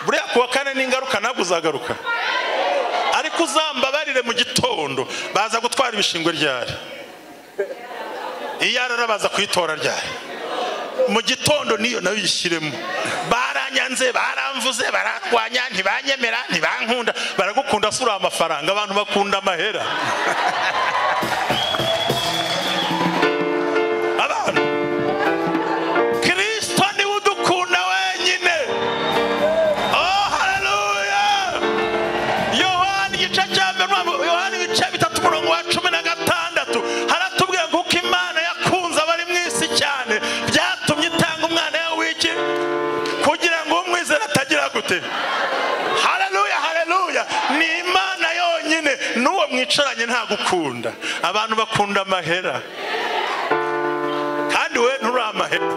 Buriya kuwa kane n'ingaruka ntabwo uzagaruka. Ariko uzambabarire mu gitondo baza gutwara ibishingwe ryari. Iyarara baza kwitora ryari. Mu gitondo niyo nayo yishyiremo. Baranyanze, baramvuze, bararwanya, ntibanyemera, ntibankunda. Baragukunda sura amafaranga, abantu bakunda amahera. Abantu Kristo ni udukunda wenyine. Oh haleluya. Yohana igice cya mbere, Yohana ibice 3:16 haratubwira ngo uko Imana yakunze abari mu isi cyane byatumye itanga umwana yawe w'iki kugira ngo umwizera atagira gute. Haleluya, haleluya. Ni Imana yonyine. N'uwo mwicaranye nta gukunda. Abantu bakunda amahera, kandi we nturi amahera.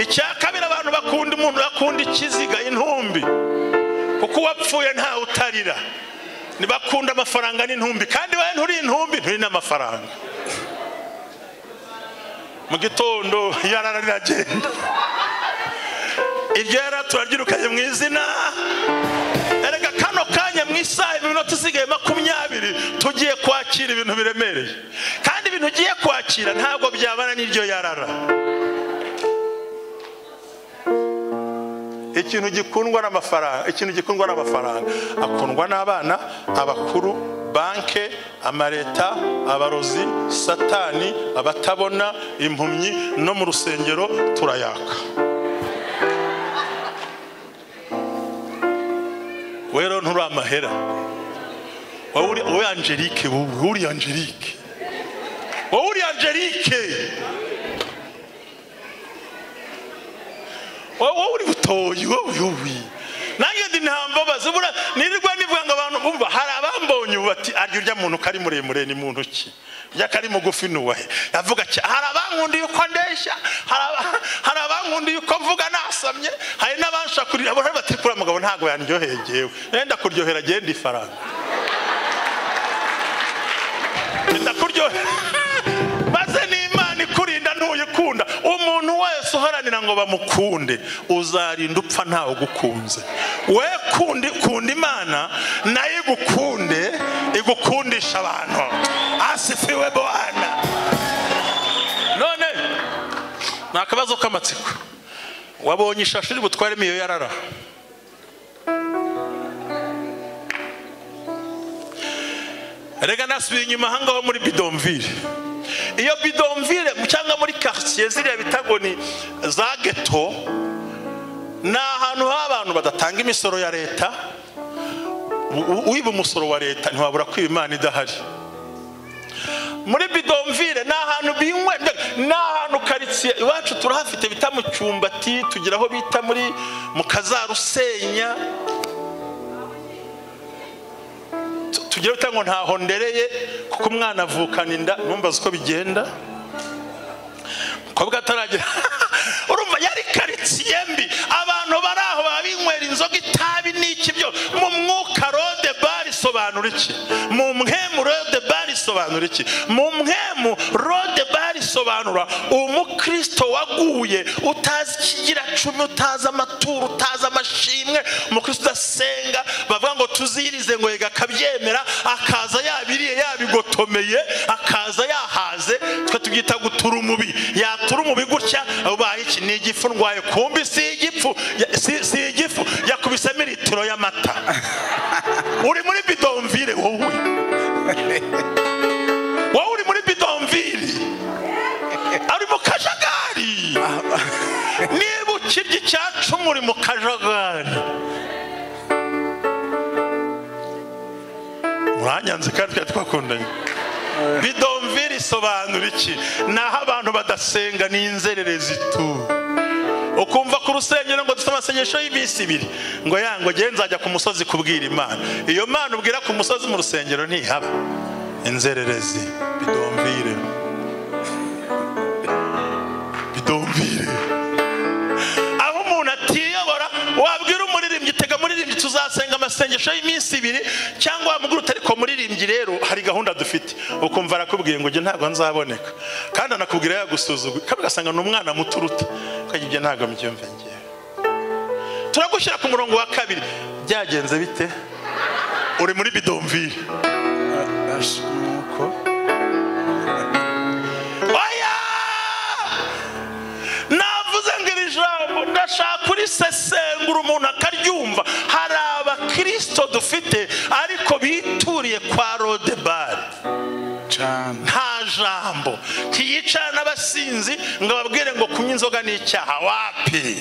Icya kabiri, abantu bakunda umuntu yakunda ikiziga, intumbi, kuko uwapfuye ntawe utarira. Nibakunda amafaranga n'intumbi, kandi we nturi intumbi, nturi n'amafaranga. Mu gitondo yarara riragenda. Iryo yara turaryirukanye mu izina. Erega kano kanya mu isaha iminota isigaye 20 tugiye kwakira ibintu biremereye, kandi ibintu ugiye kwakira ntabwo byabana n'iryo yarara. Ikintu gikundwa n'amafaranga, akundwa n'abana, abakuru, banke, amareta, abarozi, satani, abatabona, impumyi, no mu rusengero turayaka. Wero nturi amahera. Wowe Angelique, wowe Angelique. Wowe Angelique. Wowe uri butoyi, wowe. Nange ndi Ntambabazi, bura nirirwa nivuga ngo abantu bumva hari abambonye bati aryo rya muntu kari muremure ni muntu ki. Ya kari mugufi nuwahe. Yavuga ati hari abankundi yuko ndeshya, hari abankundi yuko mvuga nasamye, hari n'abanshakurira abo bati kuri amugabo ntago yanryoheye jewe. Nenda kuryohera genda ifaranga. Nenda kuryohera. Maze ni Imana ikurinda ntuyikunda. Umuntu wese uharanira ngo bamukunde uzarinda upfa ntawe gukunze. We kunda Imana nayo igukunde, igukundisha abantu. Asifiwe Bwana. None nakabazo kamatsiko. Wabonye ishashi iri butware miyo yarara. Rega nasubiye inyuma hangaho muri Bidonville. Iyo Bidonville cyangwa muri quartier ziriya bitagoni za ghetto, na ahantu h'abantu badatanga imisoro ya leta. Uwiba umusoro wa leta ntiwabura kwiba Imana idahari. Muri Bidonville na ahantu binywe, na ahantu quartier iwacu turahafite bita mu Cyumbati, tugira aho bita muri mu Kazarusenya. Tugira utango ntaho ndereye kuko umwana avukana inda, numbaza uko bigenda. Kobwa ataragira. Urumva yari quartier karitsiye mbi, abantu bari aho babinywera inzoga, itabi n'iki byo. Mu mwuka rode bar isobanura iki? Mu mpemu rode bar isobanura iki? Mu mpemu rode bar isobanura umukristo waguye, utazi ikigira cumi, utazi amaturo, utazi amashimwe, umukristo udasenga, bavuga ngo tuzirize ngo yega akabyemera, akaza yabiriye yabigotomeye, akaza yahaze, twe tubyita gutura umubi. Yatura umubi gutya, ubaye iki? Ni igifu ndwaye, kumbi si igifu, si igifu, yakubisemo litiro y'amata. Uri muri bidonvire wowe, wowe uri muri bidonvire, ari mu kajagari. Niba ukirya icyacu muri mu kajagari, muranyanze kandi twakundanye. Bidonvire isobanura iki? Naho abantu badasenga, ni inzererezi tu. Ukumva ku rusengero ngo dufite amasengesho y'iminsi 2, ngo yango ngiye nzajya ku musozi kubwira Imana. Iyo Mana ubwira ku musozi mu rusengero ntihaba. Inzererezi. Bidonvire. Bidonvire. Aho umuntu atiyobora, wabwira umuririmbyi, tega muririmbyi tuzasenga amasengesho y'iminsi 2, cyangwa wamugura utari ko muririmbyi rero hari gahunda dufite. Ukumva arakubwiye ngo nge ntabwo nzaboneka, kandi anakubwira yagusuzuguye, kandi ugasanga ni umwana muto uruta. Ibyo ntabwo mbyumva ngiye. Turagushyira ku murongo wa 2. Byagenze bite? Uri muri bidonvire. Nuko oya, navuze ngo iri jambo ndashaka kurisesengura umuntu akaryumva. Hari abakristo dufite ariko bituriye kwa rodebar. Nta jambo kiyicara n'abasinzi ngo babwire ngo kunywa inzoga ni icyaha. Wapi?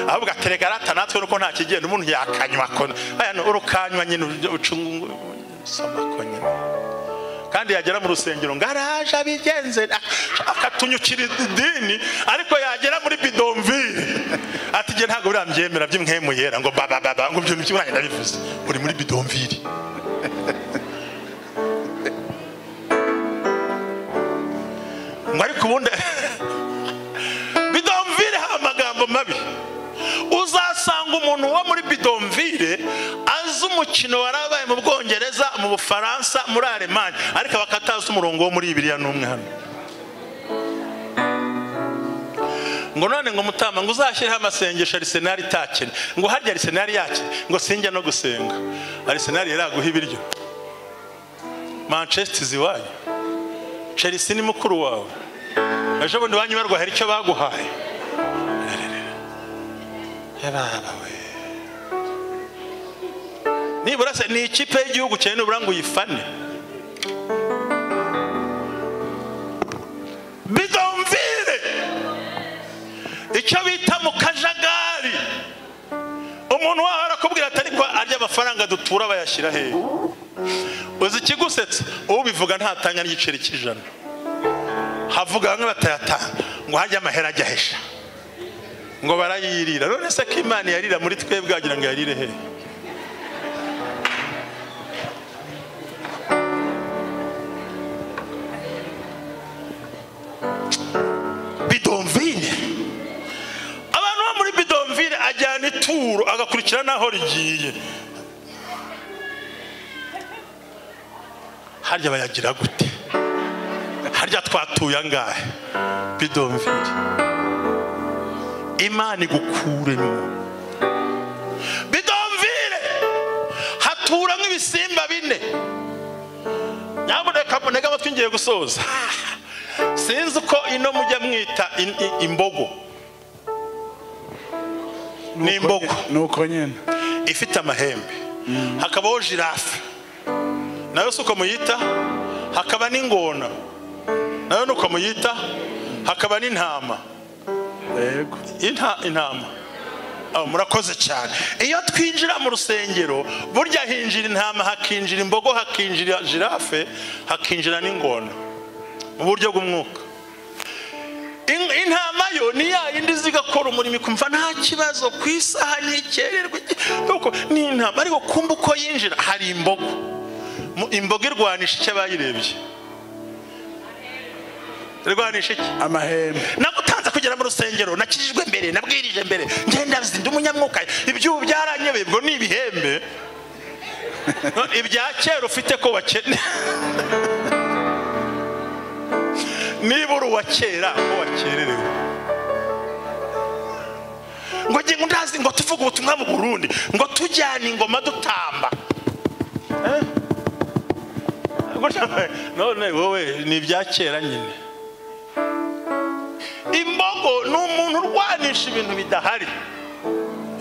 Ahubwo atereka rata natwe nuko nta kigenda, umuntu yakanywa kona. Aya no urukanywa nyine ucungu samako nyine. Kandi yagera mu rusengero ngaraje abigenze akatunyukira idini, ariko yagera muri bidonvire ati je ntago birambyemera by'imwemu yera ngo baba ngo byo mukibanye ndabivuze. Uri muri bidonvire. Ariko ubundi bidonvire ha amagambo mabi. Uzasanga umuntu wo muri bidonvire azi umukino warabaye mu Bwongereza, mu Bufaransa, muri Alemanya, ariko bakataza umurongo wo muri Bibiliya n'umwe hano. Ngo none ngo mutama ngo uzashyireho amasengesho Arsenal itakene, ngo harya Arsenal yake, ngo sinjya no gusenga. Arsenal yaraguha ibiryo, Manchester ziwaye, Chelsea ni mukuru wawe, ejo bundi wanyibarwa hari icyo baguhaye. Yabawe nibura se ni ikipe y'igihugu cyane nubura ngo uyifane. Bidonvire icyo bita mu kajagari. Umuntu waho arakubwira ati ariko arya amafaranga dutura bayashyira hehe? Uzi ikigusetsa? Ubivuga ntatanga n'igiceri cy'ijana, havuga bamwe batayatanga ngo hajya amahera ajya hesha, ngo barayirira. None se ko Imana yarira muri twebwe agira ngo yarire he? Bidonvire. Abantu bo muri bidonvire ajyana ituro agakurikira naho rigiye. Harya bayagira gute? Harya twatuye angahe? Bidonvire. Imana igukuremo. Bidonvire hatura nk'ibisimba 4. Nyamuneka munega amatwi ngiye gusoza. Sinzi uko ino mujya mwita imbogo. Ni imbogo nuko nyene ifite amahembe. Hakabaho giraffe, nayo suko muyita. Hakaba n'ingona, nayo nuko muyita. Hakaba n'intama. yego Intama. Murakoze cyane. Iyo twinjira mu rusengero burya hinjira intama, hakinjira imbogo, hakinjira giraffe, hakinjira n'ingona mu buryo bw'umwuka. Intama yo ni ya yindi zigakora umurimo ikumva nta kibazo ku isaha n'ikererwe nuko ni intama. Ariko kumva uko yinjira hari imbogo. Imbogo irwanisha icyo bayirebye. Irwanisha iki? amahembe. Nagutanze maze kugera mu rusengero nakijijwe mbere nabwirije mbere ngenda ndi umunyamwuka ibyo byaranyebeye bwo ni ibihembe ibya kera ufite ko wakene niba uri uwa kera ko wakererewe ngo nge ndazi ngo tuvuge ubutumwa mu Burundi ngo tujyane ingoma dutamba none wowe ni ibya kera nyine imbogo ni umuntu urwanisha ibintu bidahari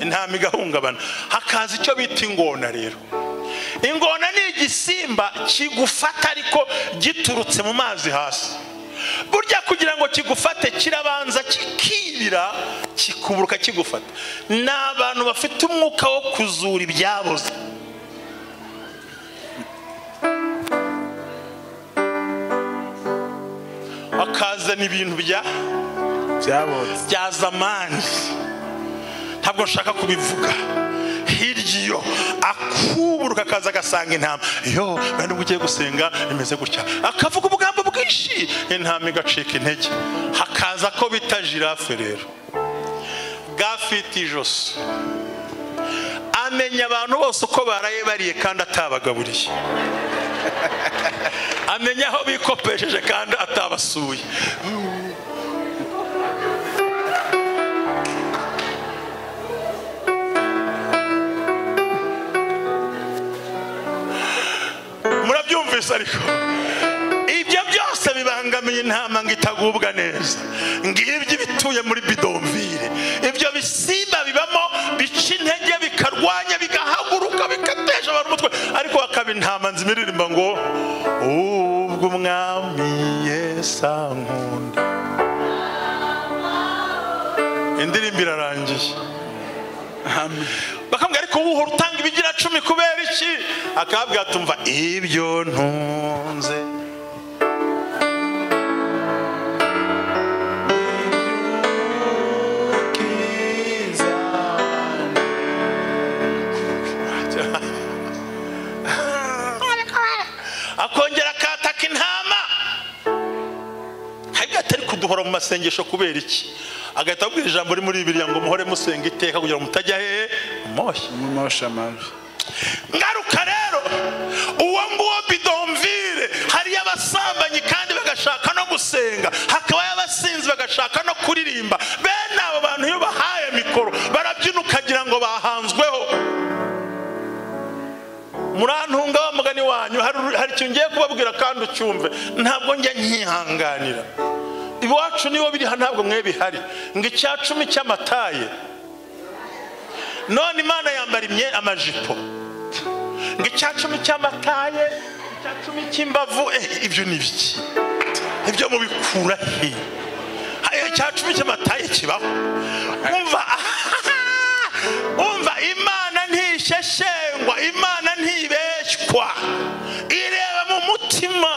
intama igahungabana hakaza icyo bita ingona rero ingona ni igisimba kigufata ariko giturutse mu mazi hasi burya kugira ngo kigufate kirabanza kikibira kikuburuka kigufata ni abantu bafite umwuka wo kuzura ibyaboze akazana ibintu byaboze bya zamani ntabwo nshaka kubivuga hirya iyo akuburuka akaza agasanga intama yo bari ugiye gusenga imeze gutya akavuga ubugambo bwinshi intama igacika intege hakaza ko bita jirafe rero gafite ijosi amenya abantu bose uko baraye bariye kandi atabagaburiye amenya aho bikopesheje kandi atabasuye murabyumvise ariko ibyo byose bibangamiye intama ngo itagubwa neza ngibyo bituye muri bidomvire ibyo bisimba bibamo bica intege bikarwanya bigahaguruka bikatesha abantu umutwe ariko hakaba intama nzimiririmba ngo ubwo umwami Yesu ankunda indirimbo irarangiye bakambwira ariko wowe utanga ibigira 10 kubera iki akabwira tumva ibyo ntunze akongera akataka intama habwa atari kuduhora mu masengesho kubera iki agahita abwira ijambo ri muri Bibiliya ngo muhore musenga iteka kugira ngo mutajya hehe mumosha amabi ngaruka rero uwo nguwo bidomvire hari abasambanyi kandi bagashaka no gusenga hakaba y'abasinzi bagashaka no kuririmba bene abo bantu iyo bahaye mikoro barabyina ukagira ngo bahanzweho murantunga wa mugani wanyu hari icyo ngiye kubabwira kandi ucyumve ntabwo njya nkihanganira iwacu niwo biri ntabwo mwe bihari ngo icya 10 cy'amataye none Imana yambara amajipo ngo icya 10 cy'amataye icya 10 cy'imbavu ibyo ni biki ibyo mubikura he icya 10 cy'amataye kibaho umva Imana ntisheshengwa Imana ntibeshywa ireba mu mutima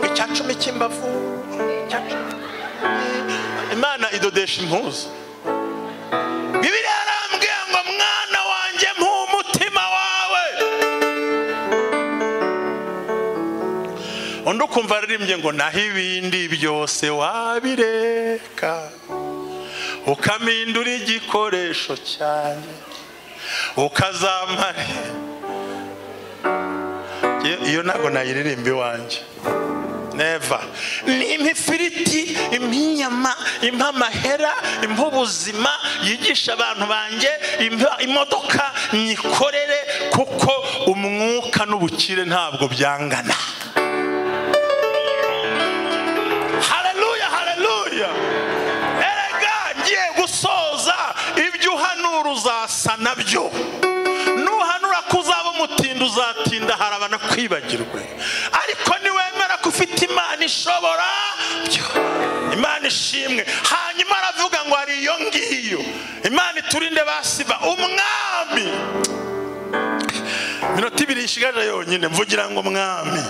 icya 10 cy'imbavu Imana idodesha impuzu Bibiliya yarambwiye ngo mwana wanjye umutima wawe undi ukumva aririmbye ngo naho ibindi byose wabireka ukamindura igikoresho cyane ukazamara iyo ntabwo nayiririmba iwanjye never ni ifiriti impinyama impamahera impubuzima yigisha abantu banjye imodoka nyikorere kuko umwuka n'ubukire ntabwo byangana haleluya haleluya erega ngiye gusoza ibyo uhanura uzasa nabyo nuhanura kuzaba umutindi uzatinda harabana kwibagirwe ariko niwemera ko ufite Imana ishobora Imana ishimwe hanyuma aravuga ngo ari iyo ngiyo Imana iturinde basiba umwami minota 2 ishigaje yonyine mvugira ngo umwami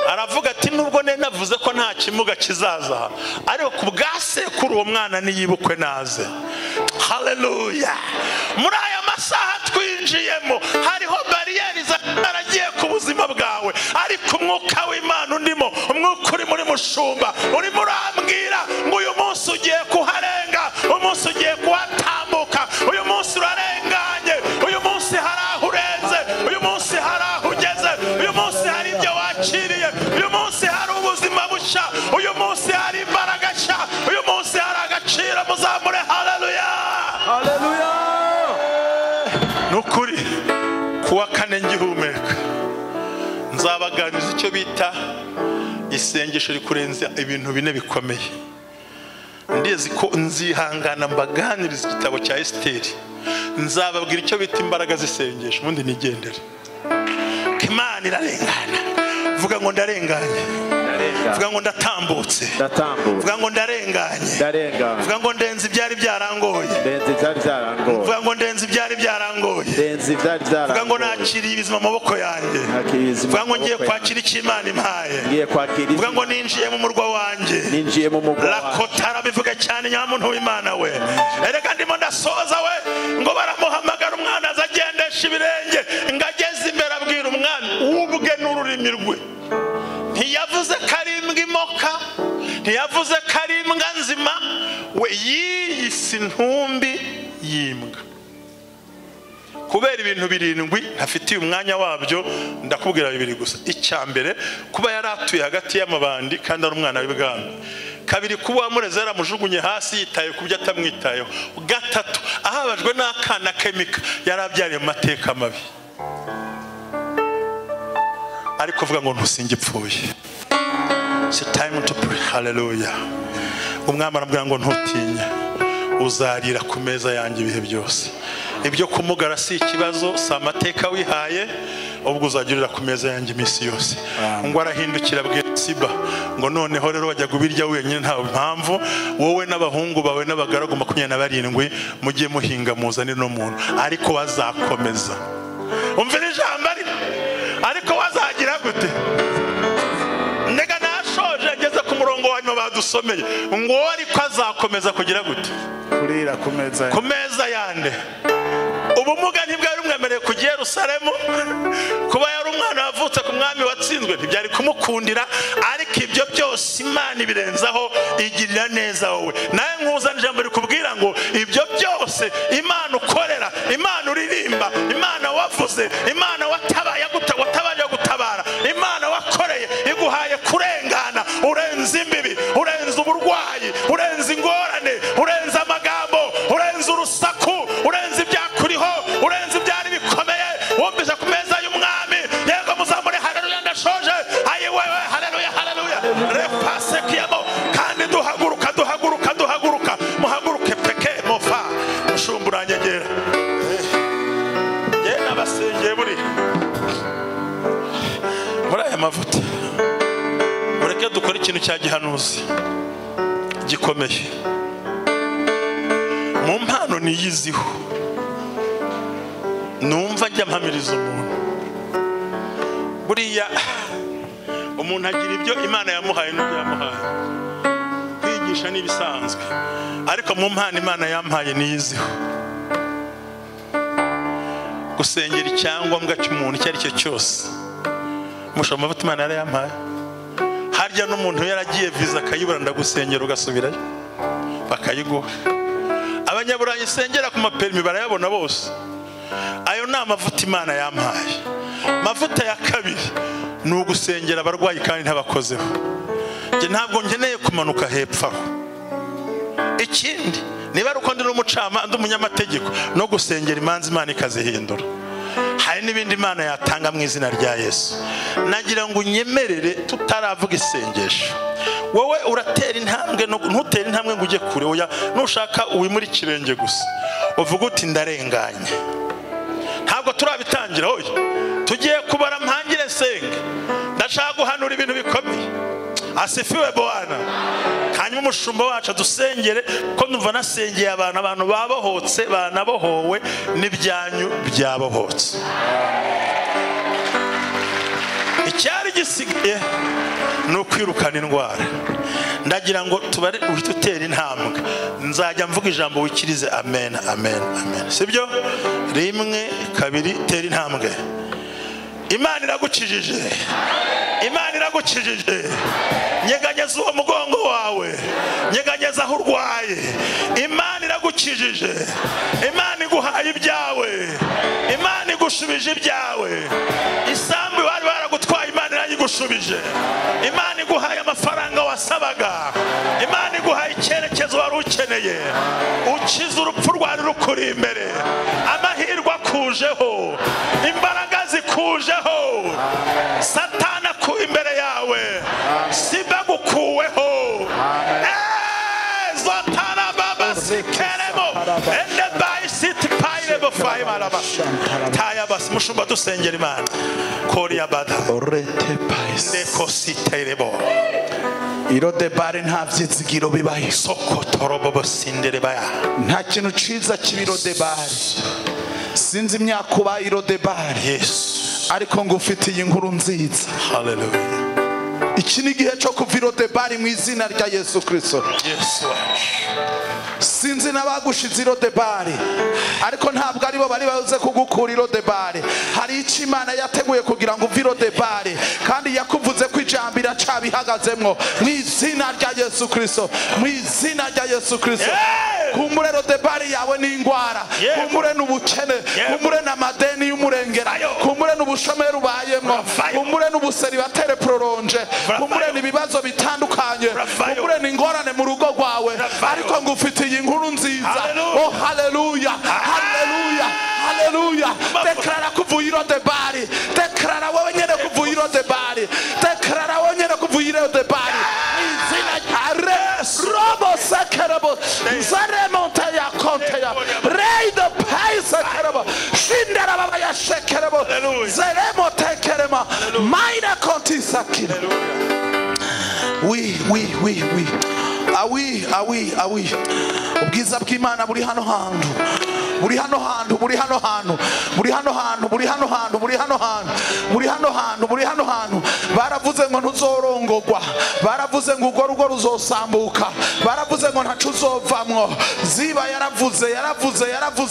aravuga ati nubwo navuze ko nta kimuga kizaza ariko ku bwasekuru uwo mwana niyibukwe naze haleluya muri aya masaha twinjiyemo hariho bariyeri zaragiye ku buzima bwawe ariko umwuka w'Imana undimo umwuka uri muri mushumba urimo urambwira ngo nukuri kuwa kane ngihumeka nzabaganiriza icyo bita isengesho rikurenza ibintu bine bikomeye. Ndezi ko nzihangana mbaganiriza igitabo cya Esiteri, nzababwira icyo bita imbaraga z'isengesho ubundi nigendere. Imana irarengana, vuga ngo ndarenganye, vuga ngo ndatambutse, vuga ngo ndarenganye, vuga ngo ndenze ibyari byarangoye, vuga ngo ndenze ibyari byarangoye, vuga ngo nakiriye ibizima mu maboko yanjye, vuga ngo ngiye kwakira icyo Imana impaye, vuga ngo ninjiye mu murwa wanjye, rakotara bivuga cyane nyamuntu w'Imana we. Erega ndimo ndasoza we, ngo baramuhamagara umwana azagendesha ibirenge, ngageze imbere abwira umwana ubwe n'ururimi rwe. Ntiyavuze karimbwa imoka, ntiyavuze karimbwa nzima, we yiyise intumbi yimbwa. Kubera ibintu birindwi ntafitiye umwanya wabyo, ndakubwira bibiri gusa. Icyambere, kuba yaratuye hagati y'amabandi kandi ari umwana w'ibwami. Kabiri, kuba wamureze yaramujugunye hasi yitaye kubyo atamwitayeho. Gatatu, ahabajwe n'akana kemika yarabyariye mu mateka mabi. Ariko vuga ngo ntusingipfuye. It's time to pray. Hallelujah. Umwami arambwira ngo ntutinye, uzarira ku meza yanjye ibihe byose. Ibyo kumugara si ikibazo, si amateka wihaye, ubwo uzagirira ku meza yanjye iminsi yose. Ngo arahindukira abwira Siba ngo noneho rero wajya kubirya wenyine nta mpamvu, wowe n'abahungu bawe n'abagaragu 27 mugiye muhinga muzane no muntu, ariko wazakomeza. Umvira ijambo ariko wazagira gute? Ndega nashoje ngeze ku murongo wanyu badusomeye ngo ariko azakomeza kugira gute? Kurira ku meza yande. Ubumuga ntibwari umwemereye ku Yerusalemu, kuba yari umwana wavutse ku mwami watsinzwe ntibyari kumukundira, ariko ibyo byose Imana ibirenzaho igirira neza wowe. Naye nkuza njambo rikubwira ngo ibyo byose Imana ukorera, Imana uririmba, Imana wavuze, Imana watabaye gutabara, Imana wakoreye iguhaye kurengana, urenze imbibi, urenze uburwayi, urenze ingorane, urenze amagambo, urenze urusaku, urenze ibyakuriho, urenze ibyari bikomeye. Wumvise ku meza y'umwami, yego muzamure haleluya. Ndashoje ayiwe, haleluya haleluya. Repase kiyamo kandi duhaguruka muhaguruke peke mofa mushumbura nyegera. Ye nabasengeye muri aya mavuta, mureke dukora ikintu cya gihanuzi gikomeye. Mu mpano niyiziho, numva njya mpamiriza umuntu. Buriya umuntu agira ibyo Imana yamuhaye n'ibyo yamuhaye, kwigisha n'ibisanzwe, ariko mu mpano Imana yampaye niyiziho. Gusengera icyangombwa cy'umuntu icyo ari cyo cyose, mushoma amavuta Imana yarayampaye. Harya n'umuntu yaragiye viza akayibura, ndagusengera ugasubirayo bakayiguha. Abanyaburayi sengera ku maperimi barayabona bose. Ayo ni amavuta Imana yampaye. Mavuta ya kabiri ni ugusengera abarwayi kandi ntabakozeho. Nge ntabwo nkeneye kumanuka hepfo aho. Ikindi, niba ari uko ndi n'umucama ndi umunyamategeko, no gusengera imanza Imana ikazihindura. Hari n'ibindi Imana yatanga mu izina rya Yesu. Nagira ngo unyemerere tutaravuga isengesho, wowe uratera intambwe, ntutera intambwe ngo ujye kure. Oya, nushaka uwimura ikirenge gusa uvuga uti ndarenganye. Ntabwo turabitangira, oya tugiye kubara mpangire nsenge. Ndashaka guhanura ibintu bikomeye. Asifiwe Bwana. Hanyuma umushumba wacu dusengere, ko numva nasengeye abantu babohotse, banabohowe n'ibyanyu byabohotse. Icyari gisigaye ni ukwirukana indwara. Ndagira ngo tubare uhita utera intambwe, nzajya mvuga ijambo wikirize amen amen amen. Sibyo? 1 2 tera intambwe. Imana iragukijije, Imana iragukijije. Nyeganyeza uwo mugongo wawe, nyeganyeza aho urwaye. Imana iragukijije, Imana iguhaye ibyawe, Imana igushubije ibyawe. Isambu bari baragutwaye Imana irayigushubije. igusubije, Imana iguhaye amafaranga wasabaga, Imana iguhaye icyerekezo wari ukeneye, ukiza urupfu rwari rukuri imbere, amahirwe akujeho, imbaraga zikujeho, Satana ku imbere yawe, siba gukuweho. Satana baba sikeremo, ende bayisiti pairebo fayimaraba. Taya bas mushumba dusengera Imana. Kori abada. orete paisi Ndeko siterebo. irodebari nta byizigiro bibaye, Soko torobo bosindere baya. nta kintu ciza kibirodebari. Sinzi imyaka uba irodebari, Yes. ariko ngufitiye inkuru nziza. Hallelujah. Iki ni igihe cyo kuva irodebari mu izina rya Yesu Kristo. Yes, Lord. Sinzi n'abagushize irodebari, ariko ntabwo aribo bari baze kugukura irodebari. Hari icyo Imana yateguye kugira ngo uve irodebari, kandi yakuvuze ko ijambo iracabihagazemwo mu izina rya Yesu Kristo, mu izina rya Yesu Kristo. Kumbure irodebari yawe ni ingwara, kumbure n'ubukene, kumbure n'amadeni y'umurengera, kumbure n'ubushomeri ubayemwo, kumbure n'ubuseribateri prolonge, kumbure n'ibibazo bitandukanye, kumbure n'ingorane mu rugo rwawe, ariko ngufitiye inkuru nziza. Oh haleluya, haleluya, haleluya. Deklara kuvuye irodebari, deklara wowe nyene kuvuye irodebari, deklara wowe nyene kuvuye irodebari. Izina rya robo sakerabo, zaremonte ya konte ya rei de paisa kerabo, shindara baba ya shekerabo, zeremote kerema, maina konti sakira. Oui. Awi. Ubwiza bw'Imana buri hano hantu. Buri hano hantu. Baravuze ngo ntuzorongogwa, baravuze ngo urwo rugo ruzosambuka, baravuze ngo ntacu uzovamwo. Ziba yaravuze ibyo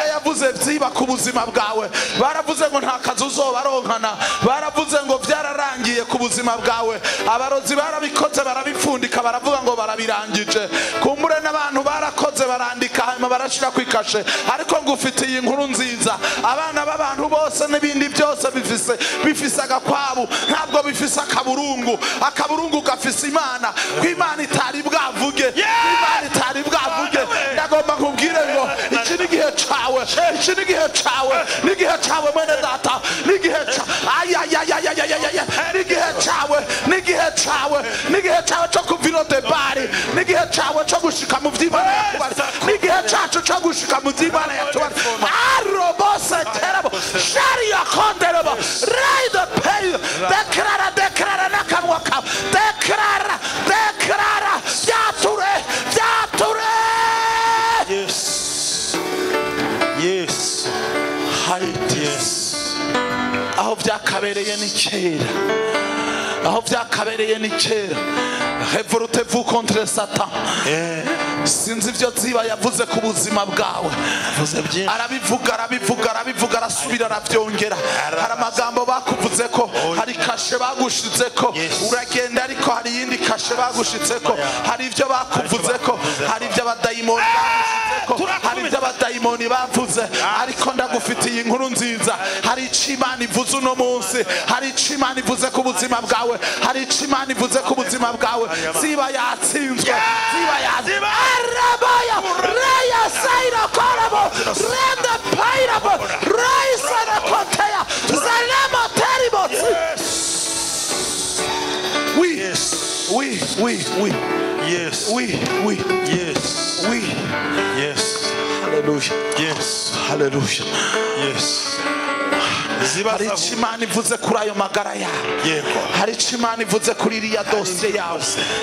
yavuze ziba ku buzima bwawe. Baravuze ngo nta kazi uzobaronkana, baravuze ngo byararangiye ku buzima bwawe. Abarozi barabikoze barabipfundika, baravuga ngo barabirangije. Kumbure n'abantu barakoze barandika hanyuma barashira kwikashe, ariko ngufitiye inkuru nziza. Abana b'abantu bose n'ibindi byose bifise agakwabu, ntabwo bifise akaburungu. Akaburungu gafise Imana, ko Imana itari bwavuge, Imana itari bwavuge. Ndagomba nkubwire ngo iki ni igihe cawe, iki ni igihe cawe, ni igihe cawe mwene data, ni igihe ni igihe cawe cyo kuva irodebari, ni igihe cawe cyo gushika mu vy'Imana yakubara, ni igihe cacu cyo gushika mu vy'Imana yakubara. Arobose terabo, shari yakonderabo, raid pay, deklara nakanwa kawe, deklara, byature. Yes. Yes. Aho byakabereye ni kera, aho byakabereye ni kera. Revoltez-vous contre Satan. Sinzi ibyo ziba yavuze ku buzima bwawe, arabivuga arasubira arabyongera. Hari amagambo bakuvuze ko, hari kashe bagushize ko, uragenda ariko hari yindi kashe bagushitse ko. Hari ibyo bakuvuze ko, hari ibyo abadayimoni bagushize ko, hari ibyo abadayimoni bavuze, ariko ndagufitiye inkuru nziza. Hari icyo Imana ivuze uno munsi, hari icyo Imana ivuze ku buzima bwawe, hari icyo Imana ivuze ku buzima bwawe. Ziba yatsinzwe, ziba Arabaya, Raya Saira Korabo, Renda Pairabo, Raisa na Kotea, Zalema Terrible. Hallelujah. Yes. Hari icyo Imana ivuze kuri ayo magara yawe, hari icyo Imana ivuze kuri iriya dosiye yawe,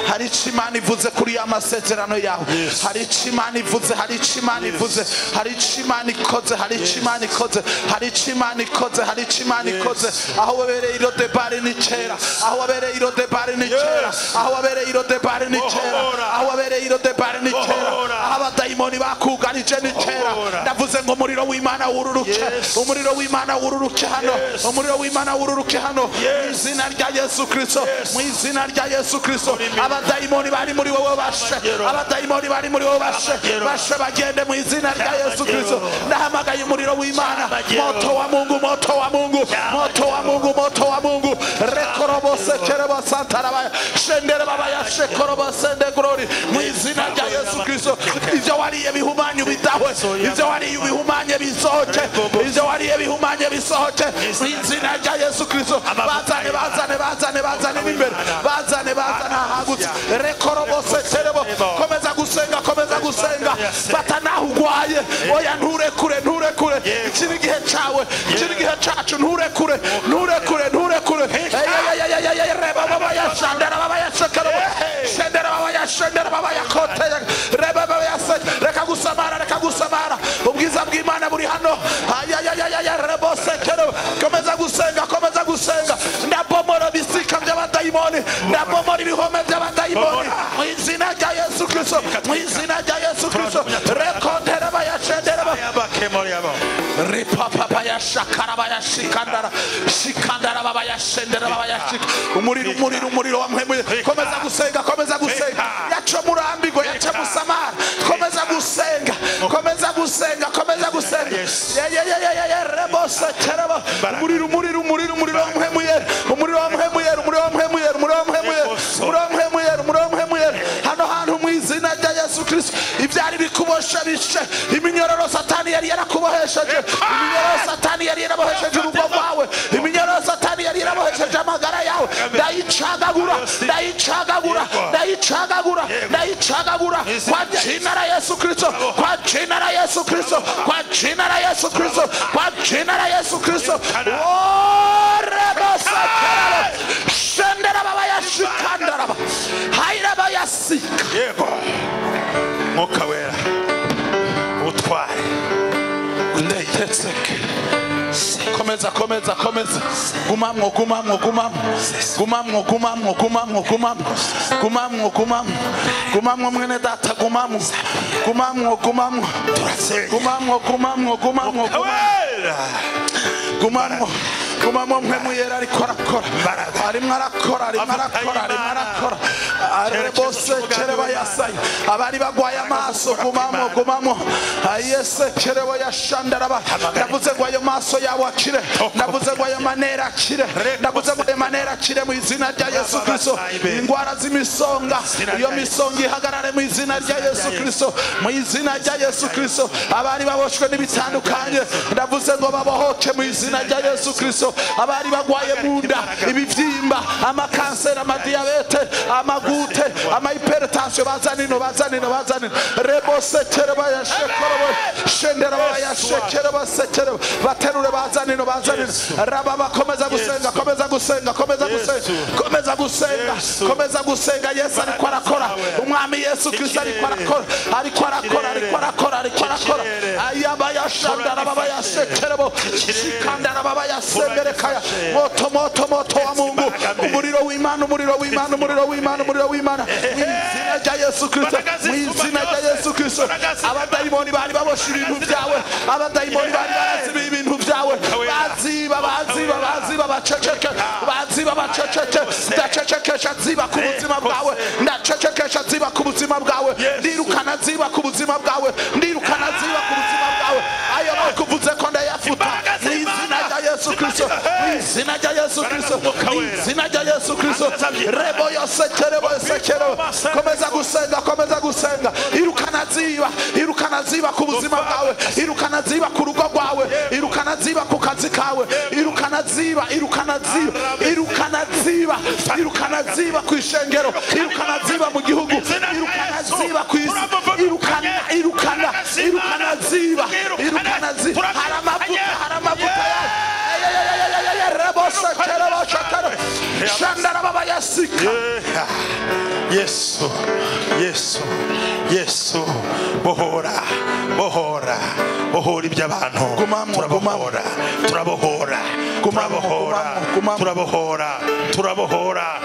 hari icyo Imana ivuze kuri ya masezerano yawe, hari icyo Imana ivuze, hari icyo Imana ivuze, hari icyo Imana ikoze, hari icyo Imana ikoze, hari icyo Imana ikoze, hari icyo Imana ikoze. Aho wabereye irodebari ni kera, aho wabereye irodebari ni kera, aho wabereye irodebari ni kera, aho wabereye irodebari ni kera, aho abadayimoni bakugarije ni kera. Ndavuze ngo umuriro w'Imana wururuke, umuriro w'Imana wururuke hano, umuriro w'Imana wururuke hano, mu izina rya Yesu Kristo, mu izina rya Yesu Kristo. Abadayimoni bari muri wowe bashe, abadayimoni bari muri wowe bashe bagende mu izina rya Yesu Kristo. Ndahamagaye umuriro w'Imana, moto wa Mungu, moto wa Mungu, moto wa Mungu, moto wa Mungu. Rekoro kerebo santarabaya shendere babaya shekorobo sende glory mu izina rya Yesu Kristo ibyo wariye bihumanye bidahwe ibyo wariye bihumanye bisohoke ibyo wariye bihumanye bisohoke mu izina rya Yesu Kristo bazane imbere bazane hagutse rekorobo seterebo komeza gusenga batanaho ugwaye oya nturekure ikiri gihe cyawe ikiri gihe cyacu nturekure reba baba yashandara baba yashakaro shendera baba yakote reba baba yase reka gusamara ubwiza bw'Imana buri hano rebo sekero komeza gusenga ndabomora bisika by'abadayimoni ndabomora ibihome by'abadayimoni mu izina rya Yesu Kristo rekondera baya shendera ripapa ya shakara baya shikandara baba ya shendera baba ya umuriro wamwemuye komeza gusenga yacho murambigo yacho musamara komeza gusenga rebo seterebo umuriro wamwemuye hano hantu mu izina rya Yesu Kristo ibyari bikubosha bishe iminyororo satani yari yarakubohesheje iminyororo satani yari yarabohesheje urugo rwawe iminyororo satani yari yarabohesheje amagara yawe ndayicagagura kwa jina la Yesu Kristo shendera baba yashikandara haira baba yasika yego mwuka wera utware ndayitetseke komeza gumamwo mwene data gumamwo mpemu yera ariko arimo arakora arebose kereba yasaye abari bagwaye amaso gumamwo ayese kereba yashandaraba ndavuze ngo ayo maso yawe akire ndavuze ngo ayo manera akire mu izina rya Yesu Kristo indwara z'imisonga iyo misonga ihagarare mu izina rya Yesu Kristo abari baboshwe n'ibitandukanye ndavuze ngo babohoke mu izina rya Yesu Kristo abari bagwaye munda ibivyimba amakanseri amadiyabete amagute amahypertension bazanino rebose tereba yashekoro shendera yashekero sekero baterure bazanino raba bakomeza gusenga Yesu ariko arakora umwami Yesu Kristo ariko arakora ayaba yashandara baba yashekero shikandara baba yasemberekaya moto wa Mungu umuriro w'Imana izina rya Yesu Kristo abadayimoni bari baboshye ibintu byawe abadayimoni bari barazibiye ibintu byawe baziba baceceke ndacecekesha ziba ku buzima bwawe ndirukana ziba ku buzima bwawe ayo kuvuze ko ndayafuta mu izina rya Yesu Kristo rebo yose sekero komeza gusenga irukana ziba ku buzima bwawe irukana ziba ku rugo rwawe irukana ziba ku kazi kawe irukana ziba ku ishengero irukana ziba mu gihugu irukana ziba ku isi irukana ziba haramavuta shandara baba yasika Yesu bohora iby'abantu turabohora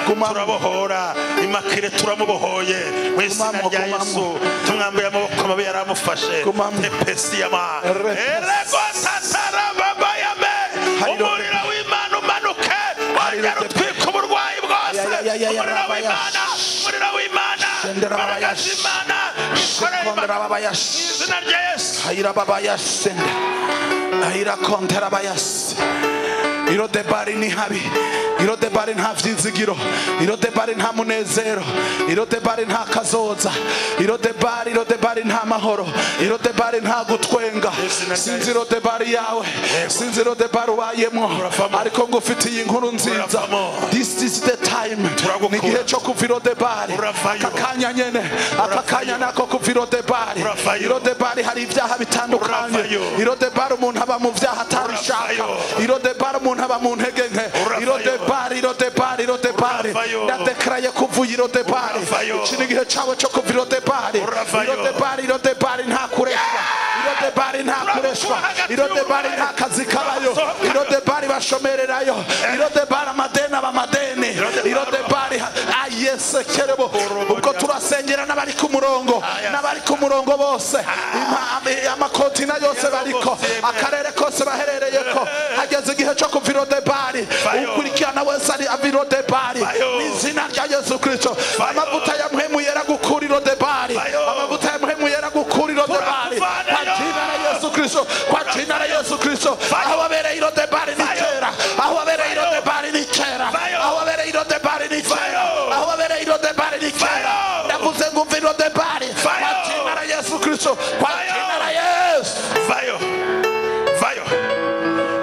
imakire turamubohoye mu izina rya Yesu tumwambuye amaboko mabi yaramufashe tepesi yama erego tatara baba yame umuriro w'Imana umanuke wongera utwika uburwayi bwose umuriro w'Imana imbaraga z'Imana izina rya Yesu hayira baba yasenda hayira kontera bayasi iro debari ni habi irodebari nta vyizigiro, irodebari nta munezero, irodebari nta kazoza, irodebari nta mahoro, irodebari nta gutwenga. Sinzi irodebari yawe, sinzi irodebari ubayemo, ariko ngufitiye inkuru nziza. This is the time, ni igihe cyo kuva irodebari. Akakanya nyene, akakanya nako kuva irodebari. Irodebari hari ibyaha bitandukanye. Irodebari umuntu aba mu byaha atabishaka, irodebari umuntu aba mu ntege nke. Irodebari ndadekaraye kuvuye irodebari. Iki ni igihe cyawe cyo kuva irodebari. Irodebari nta kureshwa, irodebari nta kureshwa, irodebari nta kazi kabayo, irodebari bashomererayo, irodebari amadeni abamadeni, irodebari ayese kerebo. Ubwo turasengera n'abari ku murongo, n'abari ku murongo bose, amakontina yose bariko, akarere kose baherereyeko, hageze igihe cyo kuva irodebari. Ukurikirana wese ari irodebari mu izina rya Yesu Kristo. Amavuta ya mpemu yera gukura irodebari, amavuta ya mpemu yera gukura irodebari kwa jina la Yesu Kristo, kwa jina la Yesu Kristo. Aho wabereye irodebari ni kera, aho wabereye irodebari ni kera, aho wabereye irodebari ni kera, aho wabereye irodebari ni kera. Ndavuze ngo umva irodebari kwa jina la Yesu Kristo, kwa jina la Yesu. Vayo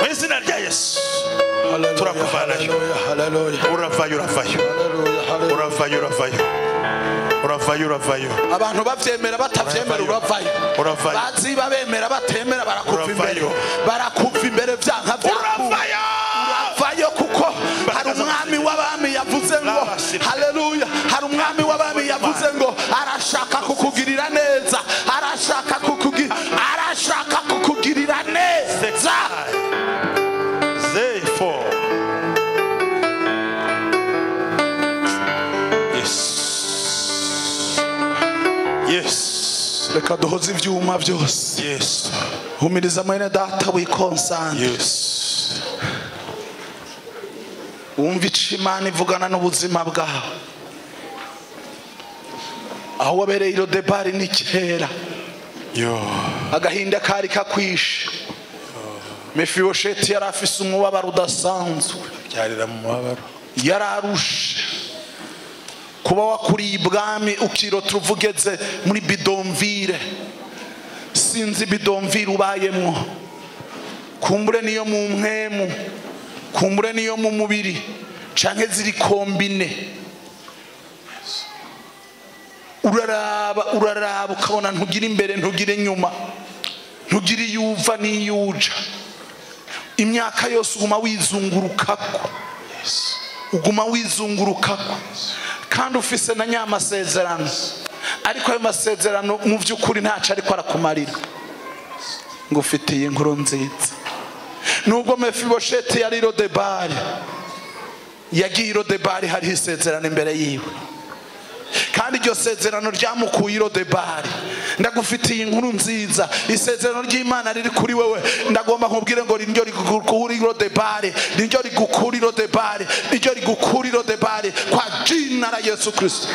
mu izina rya Yesu turakuvanayo. Uravayo. Abantu bavyemera batavyemera uravayo. Baziba bemera batemera barakuva imbere vyanka vyaku. Uravayo kuko hari umwami w'abami yavuze ngo haleluya, hari umwami w'abami yavuze ngo arashaka kukugirira neza, arashaka kukugirira neza. Yes. Reka duhoze ivyuma byose. Yes. Humiriza mwene data wikonsante. Yes. Wumva ico Imana ivugana n'ubuzima bwawe. Aho wabereye irodebari ni kera. Agahinda kari kakwishe. Mefibosheti yari afise umubabaro udasanzwe. Byarira mu mubabaro. Yararushe. Kuba wakuriye ibwami ukirota uvugeze muri bidomvire. Sinzi bidomvire ubayemwo. Kumbure niyo mu mpemu, kumbure niyo mu mubiri, canke ziri kombine. Uraraba ukabona ntugira imbere ntugira inyuma, ntugira iyuva n'iyuja. Imyaka yose uguma wizungurukako, uguma wizungurukako, kandi ufise na nyamasezerano, ariko ayo masezerano mu vy'ukuri ntaco ariko arakumarira. Ngufitiye inkuru nziza. Nubwo Mefibosheti yari irodebari, yagiye irodebari hari isezerano imbere yiwe, kandi iryo sezerano ryamukuye irodebari. Ndagufitiye inkuru nziza. Isezerano ry'Imana riri kuri wewe. Ndagomba nkubwire ngo niryo rigukura irodebari, niryo rigukura irodebari, niryo rigukura irodebari kwa jina la Yesu Kristo.